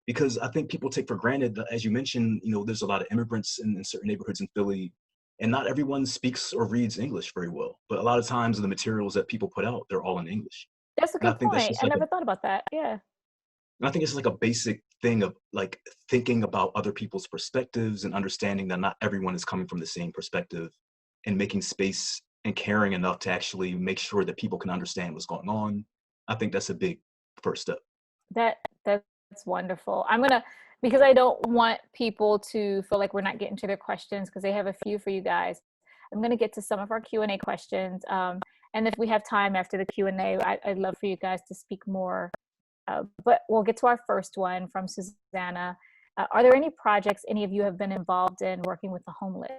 because I think people take for granted that, as you mentioned, you know, there's a lot of immigrants in certain neighborhoods in Philly, and not everyone speaks or reads English very well. But a lot of times the materials that people put out, they're all in English. That's a And I good think that's point. just I like never thought about that. Yeah. and I think it's like a basic thing of like thinking about other people's perspectives and understanding that not everyone is coming from the same perspective, and making space and caring enough to actually make sure that people can understand what's going on. I think that's a big first step. That's wonderful. Because I don't want people to feel like we're not getting to their questions, because they have a few for you guys. I'm gonna get to some of our Q&A questions. And if we have time after the Q&A, I'd love for you guys to speak more. But we'll get to our first one from Susanna. Are there any projects any of you have been involved in working with the homeless?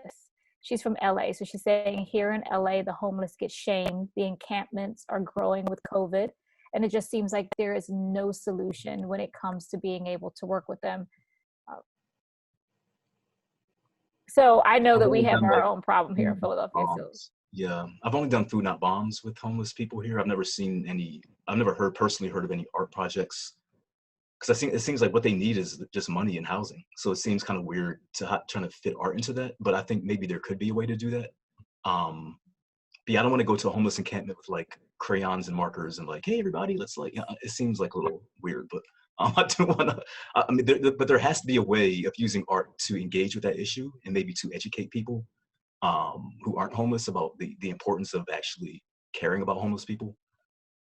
She's from LA. So she's saying, here in LA, the homeless get shamed. The encampments are growing with COVID. And it just seems like there is no solution when it comes to being able to work with them. So I know that we have our own problem here in Philadelphia. So. Yeah, I've only done food, not bombs with homeless people here. I've never personally heard of any art projects, because it seems like what they need is just money and housing. So it seems kind of weird to trying to fit art into that, but I think maybe there could be a way to do that. But yeah, I don't want to go to a homeless encampment with like crayons and markers and like, hey everybody, let's like, it seems like a little weird, but I do want to, I mean, but there has to be a way of using art to engage with that issue, and maybe to educate people who aren't homeless about the importance of actually caring about homeless people.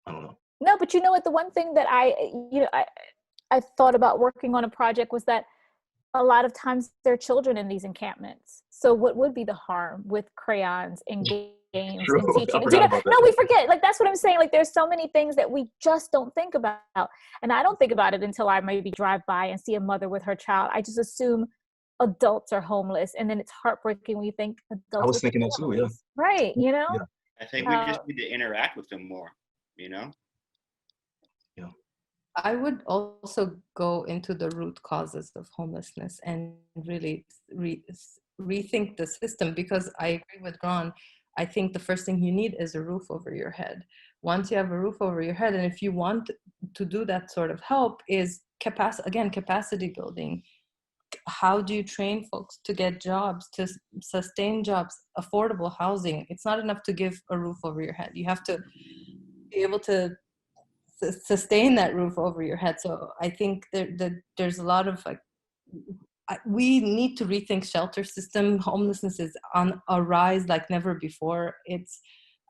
I don't know. No, but you know what, the one thing that I thought about working on a project was that a lot of times there are children in these encampments. So what would be the harm with crayons engaging games True. and teaching. I forgot about that. No, we forget. Like, that's what I'm saying. Like, there's so many things that we just don't think about. And I don't think about it until I maybe drive by and see a mother with her child. I just assume adults are homeless. And then it's heartbreaking when you think I adults was with thinking that too, yeah. families. Right, you know? Yeah. I think we just need to interact with them more, you know? Yeah. I would also go into the root causes of homelessness and really rethink the system, because I agree with Ron. I think the first thing you need is a roof over your head. Once you have a roof over your head, and if you want to do that sort of help, is capacity building. How do you train folks to get jobs, to sustain jobs, affordable housing? It's not enough to give a roof over your head. You have to be able to sustain that roof over your head. So I think there's a lot of we need to rethink shelter system. Homelessness is on a rise like never before.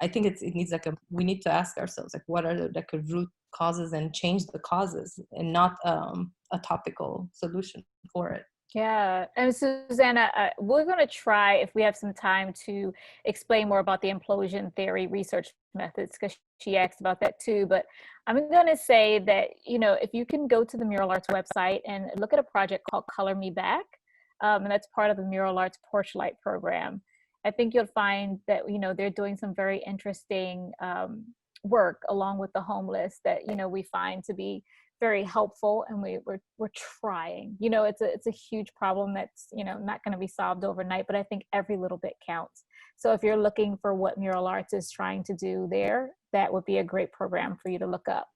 I think it needs we need to ask ourselves, like, what are the root causes, and change the causes, and not a topical solution for it. Yeah, and Susanna, we're going to try, if we have some time, to explain more about the implosion theory research methods, because she asked about that too. But I'm going to say that, if you can go to the Mural Arts website and look at a project called Color Me Back, and that's part of the Mural Arts Porch Light program, I think you'll find that, they're doing some very interesting work along with the homeless that, we find to be very helpful, and we're trying. It's a huge problem that's not going to be solved overnight, but I think every little bit counts. So if you're looking for what Mural Arts is trying to do there, that would be a great program for you to look up.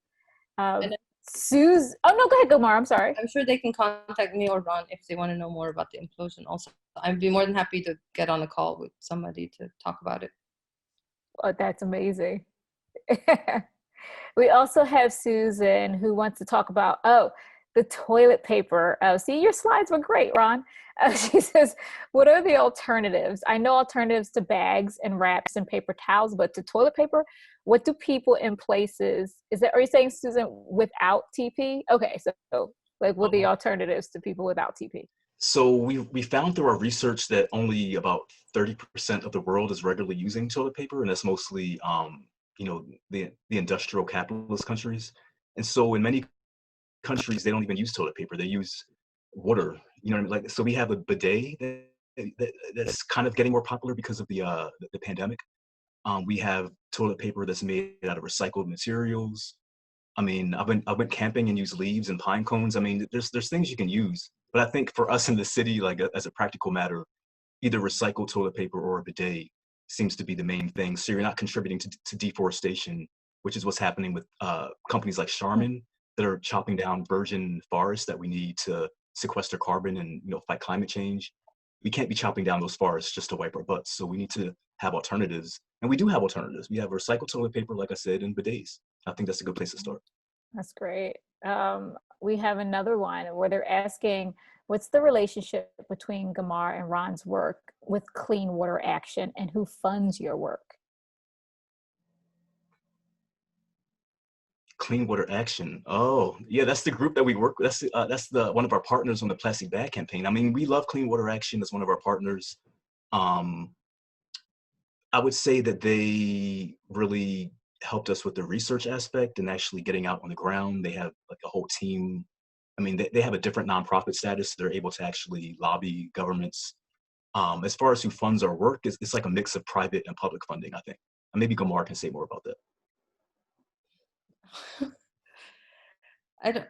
Suze, oh no, go ahead, Gamar. I'm sorry. I'm sure they can contact me or Ron if they want to know more about the implosion. Also, I'd be more than happy to get on a call with somebody to talk about it. Oh, that's amazing. We also have Susan, who wants to talk about, the toilet paper. See, your slides were great, Ron. She says, what are the alternatives? I know alternatives to bags and wraps and paper towels, but to toilet paper, what do people in places, are you saying, Susan, without TP? Okay, so like, what are the alternatives to people without TP? So we found through our research that only about 30% of the world is regularly using toilet paper, and that's mostly the industrial capitalist countries. And so in many countries, they don't even use toilet paper, they use water. You know what I mean? Like, so we have a bidet that's kind of getting more popular because of the pandemic. We have toilet paper that's made out of recycled materials. I mean, I went camping and used leaves and pine cones. I mean, there's things you can use, but I think for us in the city, like as a practical matter, either recycled toilet paper or a bidet seems to be the main thing. So you're not contributing to deforestation, which is what's happening with companies like Charmin that are chopping down virgin forests that we need to sequester carbon and fight climate change. We can't be chopping down those forests just to wipe our butts. So we need to have alternatives, and we do have alternatives. We have recycled toilet paper, like I said, and bidets. I think that's a good place to start. That's great. We have another one where they're asking, what's the relationship between Gamar and Ron's work with Clean Water Action, and who funds your work? Clean Water Action. Oh, yeah, that's the group that we work with. That's one of our partners on the plastic bag campaign. I mean, we love Clean Water Action as one of our partners. I would say that they really helped us with the research aspect and actually getting out on the ground. They have like a whole team. I mean, they have a different nonprofit status. So they're able to actually lobby governments. As far as who funds our work, it's like a mix of private and public funding, I think. And maybe Gamar can say more about that.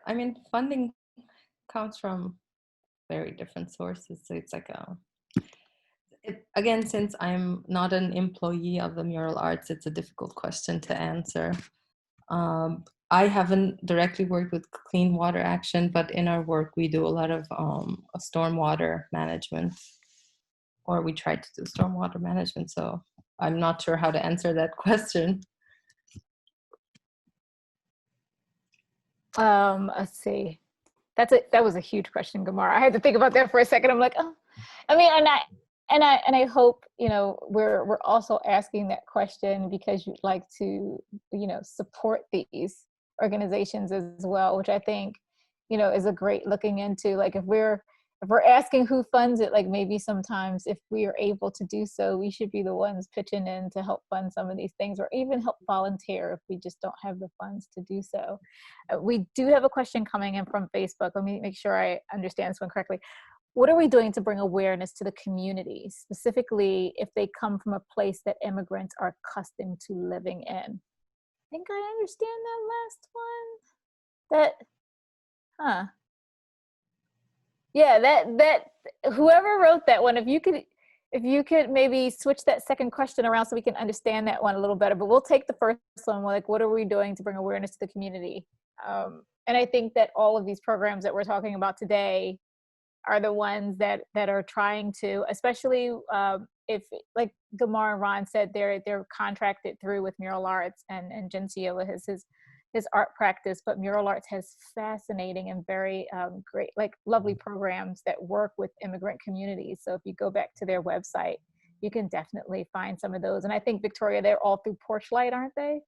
I mean, funding comes from very different sources. So it's like again, since I'm not an employee of the Mural Arts, it's a difficult question to answer. I haven't directly worked with Clean Water Action, but in our work, we do a lot of stormwater management, or we try to do stormwater management. So I'm not sure how to answer that question. Let's see. That was a huge question, Gamar. I had to think about that for a second. I'm like, oh, I mean, and I hope, we're also asking that question because you'd like to, support these organizations as well, which I think, is a great looking into, like, if we're if we're asking who funds it, like maybe sometimes if we are able to do so, we should be the ones pitching in to help fund some of these things, or even help volunteer if we just don't have the funds to do so. We do have a question coming in from Facebook. Let me make sure I understand this one correctly. What are we doing to bring awareness to the community, specifically if they come from a place that immigrants are accustomed to living in? I think I understand that last one. Yeah, that whoever wrote that one, if you could maybe switch that second question around so we can understand that one a little better. But we'll take the first one, like, what are we doing to bring awareness to the community? And I think that all of these programs that we're talking about today are the ones that are trying to, especially if, like Gamar and Ron said, they're contracted through with Mural Arts, and Ginssiyo has his art practice, but Mural Arts has fascinating and very great, like lovely programs that work with immigrant communities. So if you go back to their website, you can definitely find some of those. And I think, Victoria, they're all through Porchlight, aren't they?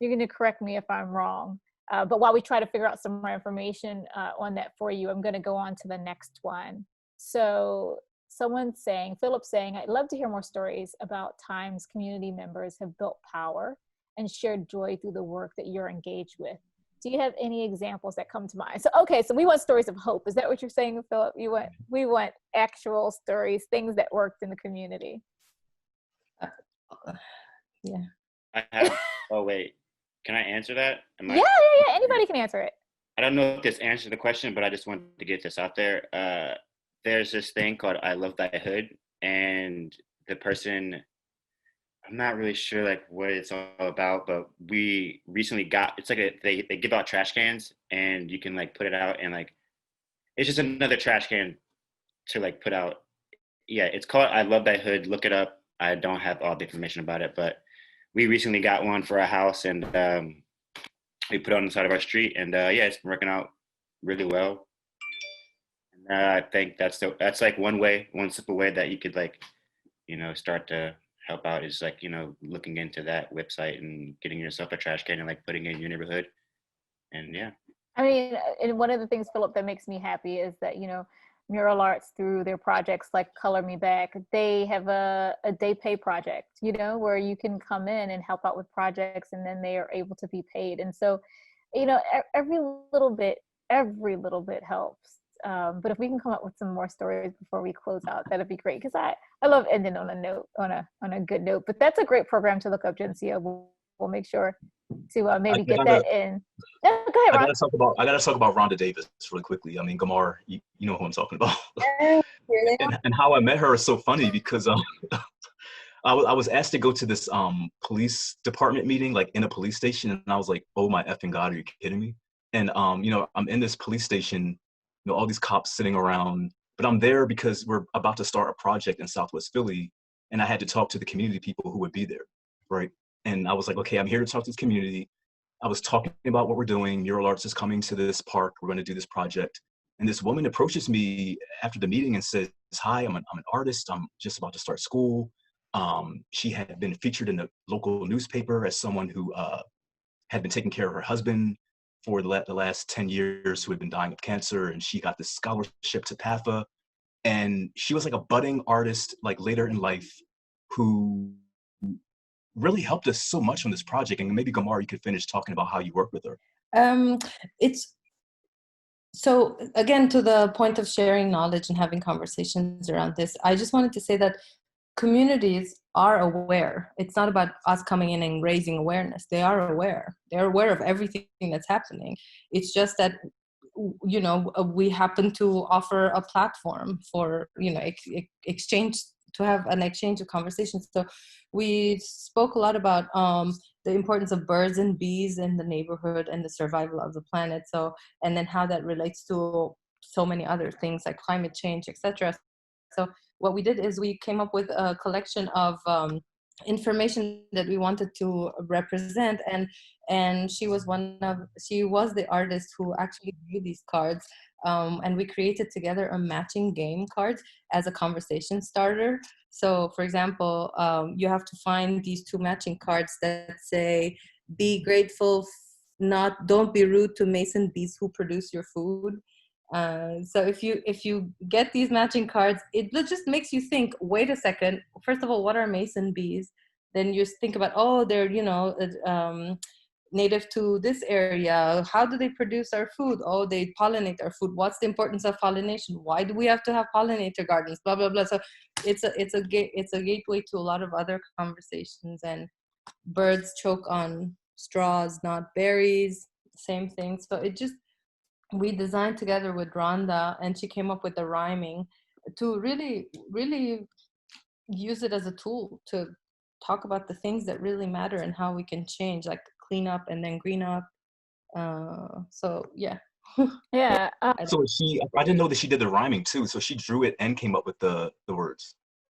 You're going to correct me if I'm wrong. But while we try to figure out some more information on that for you, I'm going to go on to the next one. So someone's saying, Philip's saying, I'd love to hear more stories about times community members have built power and shared joy through the work that you're engaged with. Do you have any examples that come to mind? So, okay, so we want stories of hope. Is that what you're saying, Philip? We want actual stories, things that worked in the community. Yeah. I have, oh wait, can I answer that? Yeah, anybody can answer it. I don't know if this answers the question, but I just wanted to get this out there. There's this thing called I Love Thy Hood, and the person, I'm not really sure like what it's all about, but we recently got, it's like they give out trash cans, and you can like put it out, and like it's just another trash can to like put out. Yeah, it's called I Love Thy Hood. Look it up. I don't have all the information about it, but we recently got one for our house, and we put it on the side of our street, and yeah, it's been working out really well. And I think that's like one simple way that you could like, start to help out is like, looking into that website and getting yourself a trash can and like putting it in your neighborhood. And yeah. I mean, and one of the things, Philip, that makes me happy is that, Mural Arts, through their projects like Color Me Back, they have a day pay project, where you can come in and help out with projects, and then they are able to be paid. And so, every little bit helps. But if we can come up with some more stories before we close out, that'd be great, because I love ending on a note, on a good note. But that's a great program to look up, Ginssiyo. We'll make sure to maybe get that in. No, go ahead, Ron. I gotta talk about Rhonda Davis really quickly. I mean, Gamar, you know who I'm talking about. and how I met her is so funny, because I was asked to go to this police department meeting, like in a police station, and I was like, oh my effing God, are you kidding me? And I'm in this police station, all these cops sitting around, but I'm there because we're about to start a project in Southwest Philly, and I had to talk to the community people who would be there, right? And I was like, okay, I'm here to talk to this community. I was talking about what we're doing. Mural Arts is coming to this park. We're going to do this project. And this woman approaches me after the meeting and says, hi, I'm an artist. I'm just about to start school. She had been featured in the local newspaper as someone who had been taking care of her husband for the last 10 years, who had been dying of cancer. And she got this scholarship to PAFA. And she was like a budding artist, like later in life, who really helped us so much on this project. And maybe Gamar, you could finish talking about how you work with her. It's so, again, to the point of sharing knowledge and having conversations around this, I just wanted to say that communities are aware. It's not about us coming in and raising awareness. They are aware. They're aware of everything that's happening. It's just that, we happen to offer a platform for, exchange, to have an exchange of conversations. So we spoke a lot about the importance of birds and bees in the neighborhood and the survival of the planet. So, and then how that relates to so many other things like climate change, etc. So what we did is we came up with a collection of information that we wanted to represent, and she was the artist who actually drew these cards, and we created together a matching game cards as a conversation starter. So for example, you have to find these two matching cards that say, be grateful, don't be rude to mason bees who produce your food. So if you get these matching cards, it just makes you think, wait a second, first of all, what are mason bees? Then you think about, oh, they're, native to this area. How do they produce our food? Oh, they pollinate our food. What's the importance of pollination? Why do we have to have pollinator gardens? Blah blah blah. So it's a gateway to a lot of other conversations. And birds choke on straws, not berries. Same thing. So we designed together with Rhonda, and she came up with the rhyming to really use it as a tool to talk about the things that really matter and how we can change, like clean up and then green up. So yeah. Yeah. So I didn't know that she did the rhyming too. So she drew it and came up with the words.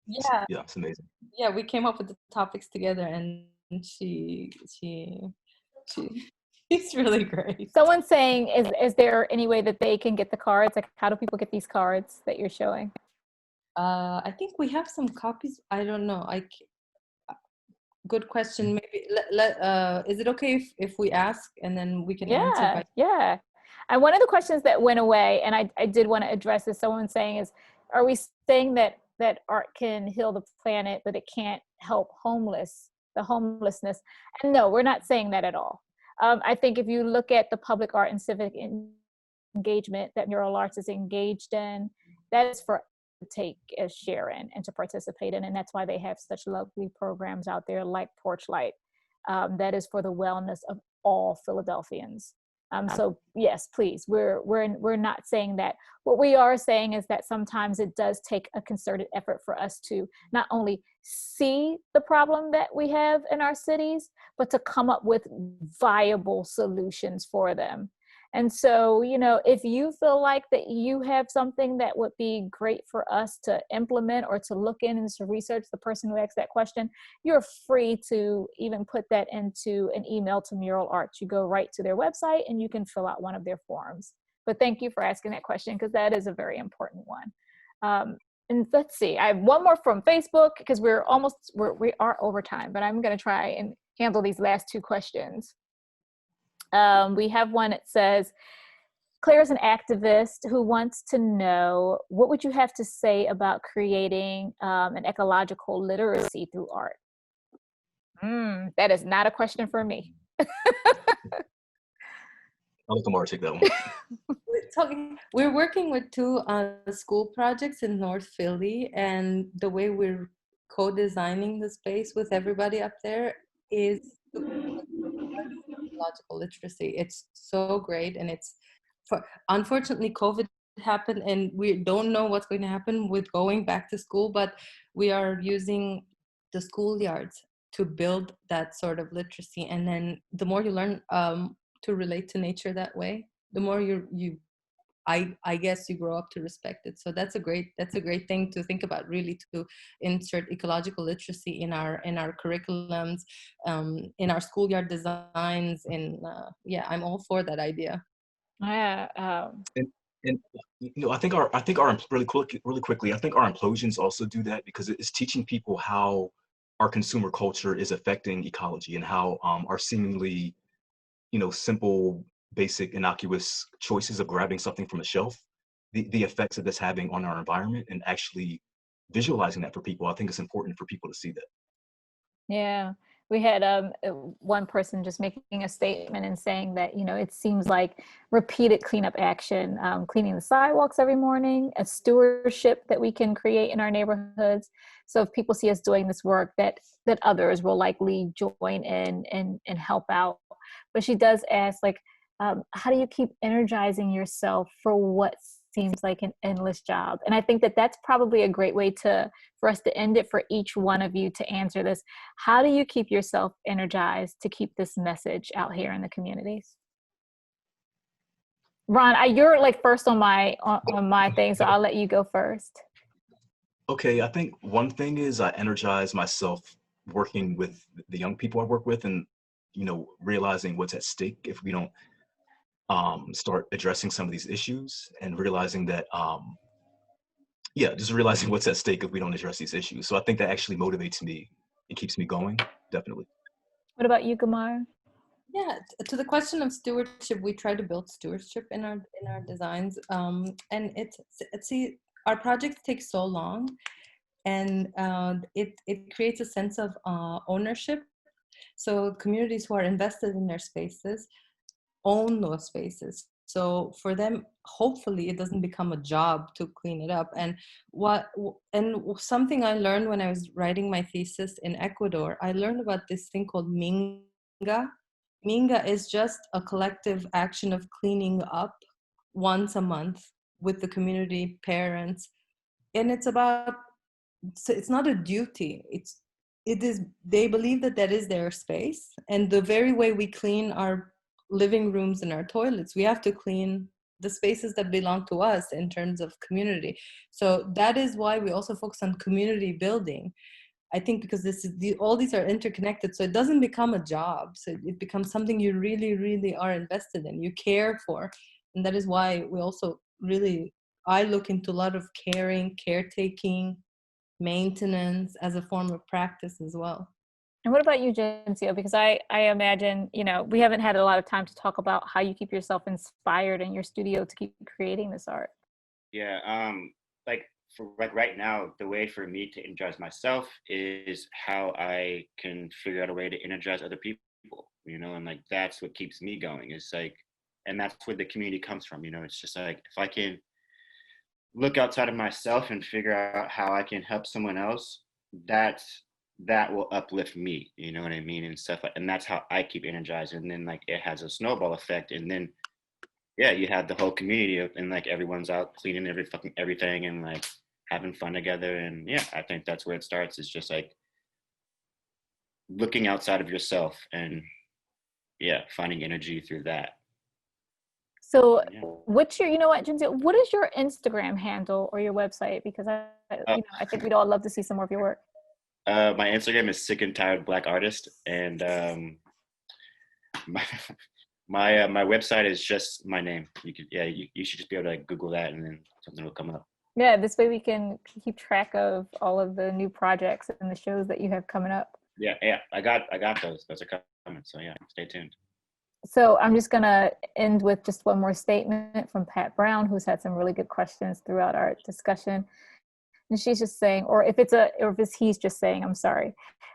Yeah. Yeah, it's amazing. Yeah, we came up with the topics together, and she's really great. Someone's saying, is there any way that they can get the cards? Like, how do people get these cards that you're showing? I think we have some copies. I don't know. Good question. Maybe is it okay if we ask and then we can answer? Yeah. And one of the questions that went away, and I did want to address this, someone saying is, are we saying that art can heal the planet, but it can't help the homelessness? And no, we're not saying that at all. I think if you look at the public art and civic engagement that Mural Arts is engaged in, that is for to take a share in and to participate in. And that's why they have such lovely programs out there like Porchlight, that is for the wellness of all Philadelphians. So yes, please, we're not saying that. What we are saying is that sometimes it does take a concerted effort for us to not only see the problem that we have in our cities, but to come up with viable solutions for them. And so, if you feel like that you have something that would be great for us to implement or to look in and to research, the person who asked that question, you're free to even put that into an email to Mural Arts. You go right to their website and you can fill out one of their forms. But thank you for asking that question, because that is a very important one. And let's see, I have one more from Facebook, because we are over time, but I'm going to try and handle these last two questions. We have one that says, Claire's an activist who wants to know, what would you have to say about creating an ecological literacy through art? That is not a question for me. I'll let Gamar take that one. We're working with two school projects in North Philly, and the way we're co-designing the space with everybody up there is ecological literacy. It's so great, and unfortunately COVID happened, and we don't know what's going to happen with going back to school, but we are using the schoolyards to build that sort of literacy. And then the more you learn to relate to nature that way, the more I guess you grow up to respect it. So that's a great thing to think about, really, to insert ecological literacy in our curriculums, in our schoolyard designs. And I'm all for that idea. Yeah. And I think our really quickly, I think our implosions also do that, because it's teaching people how our consumer culture is affecting ecology, and how our seemingly simple, basic, innocuous choices of grabbing something from a shelf, the effects that that's having on our environment, and actually visualizing that for people. I think it's important for people to see that. Yeah, we had one person just making a statement and saying that, it seems like repeated cleanup action, cleaning the sidewalks every morning, a stewardship that we can create in our neighborhoods. So if people see us doing this work, that others will likely join in and help out. But she does ask, like, how do you keep energizing yourself for what seems like an endless job? And I think that that's probably a great way for us to end it, for each one of you to answer this. How do you keep yourself energized to keep this message out here in the communities? Ron, you're like first on my thing, so I'll let you go first. Okay, I think one thing is I energize myself working with the young people I work with, and realizing what's at stake if we don't start addressing some of these issues, and realizing that just realizing what's at stake if we don't address these issues. So I think that actually motivates me and keeps me going, definitely. What about you, Gamar? Yeah, to the question of stewardship, we try to build stewardship in our designs, and see, our projects take so long, and it creates a sense of ownership. So communities who are invested in their spaces own those spaces. So for them, hopefully, it doesn't become a job to clean it up. And something I learned when I was writing my thesis in Ecuador, I learned about this thing called Minga. Minga is just a collective action of cleaning up once a month with the community, parents, and it's about, so it's not a duty, it is, they believe that that is their space, and the very way we clean our living rooms and our toilets, we have to clean the spaces that belong to us in terms of community. So that is why we also focus on community building, I think, because this is all these are interconnected, so it doesn't become a job, so it becomes something you really, really are invested in, you care for. And that is why we also really, I look into a lot of caring, caretaking, maintenance as a form of practice as well. And what about you, Ginssiyo? Because I imagine, we haven't had a lot of time to talk about how you keep yourself inspired in your studio to keep creating this art. Yeah, right now, the way for me to energize myself is how I can figure out a way to energize other people, and like that's what keeps me going. It's like, and that's where the community comes from, it's just like, if I can look outside of myself and figure out how I can help someone else, that will uplift me, you know what I mean, and stuff. And that's how I keep energized. And then like it has a snowball effect, and then yeah, you have the whole community and like everyone's out cleaning everything and like having fun together. And yeah, I think that's where it starts. It's just like looking outside of yourself and yeah, finding energy through that. So Yeah. what's your, Ginssiyo, what is your Instagram handle or your website? Because I think we'd all love to see some more of your work. My Instagram is Sick and Tired Black Artist, and my website is just my name. You should just be able to Google that, and then something will come up. Yeah, this way we can keep track of all of the new projects and the shows that you have coming up. Yeah, I got those. Those are coming. So yeah, stay tuned. So I'm just gonna end with just one more statement from Pat Brown, who's had some really good questions throughout our discussion. And she's just saying, or if it's he's just saying, I'm sorry.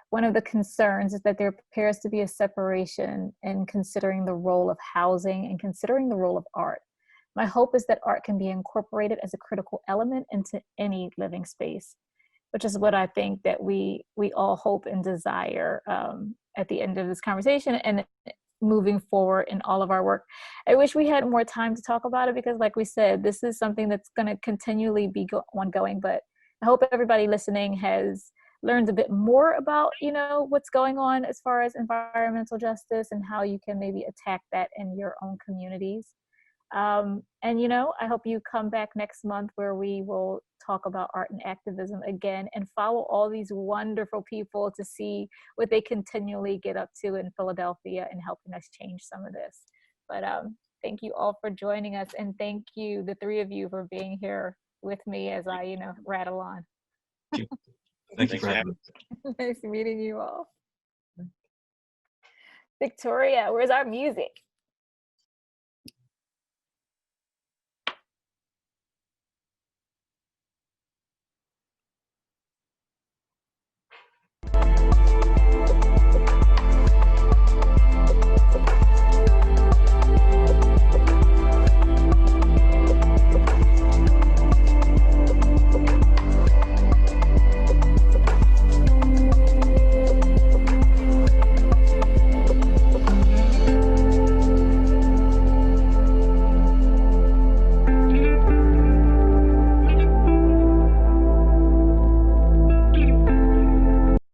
One of the concerns is that there appears to be a separation in considering the role of housing and considering the role of art. My hope is that art can be incorporated as a critical element into any living space, which is what I think that we all hope and desire at the end of this conversation and moving forward in all of our work. I wish we had more time to talk about it because, like we said, this is something that's going to continually be ongoing, but I hope everybody listening has learned a bit more about, what's going on as far as environmental justice and how you can maybe attack that in your own communities. And, I hope you come back next month where we will talk about art and activism again and follow all these wonderful people to see what they continually get up to in Philadelphia and helping us change some of this. But thank you all for joining us. And thank you, the three of you, for being here with me as I, rattle on. Thank you for having me. Nice meeting you all. Victoria, where's our music?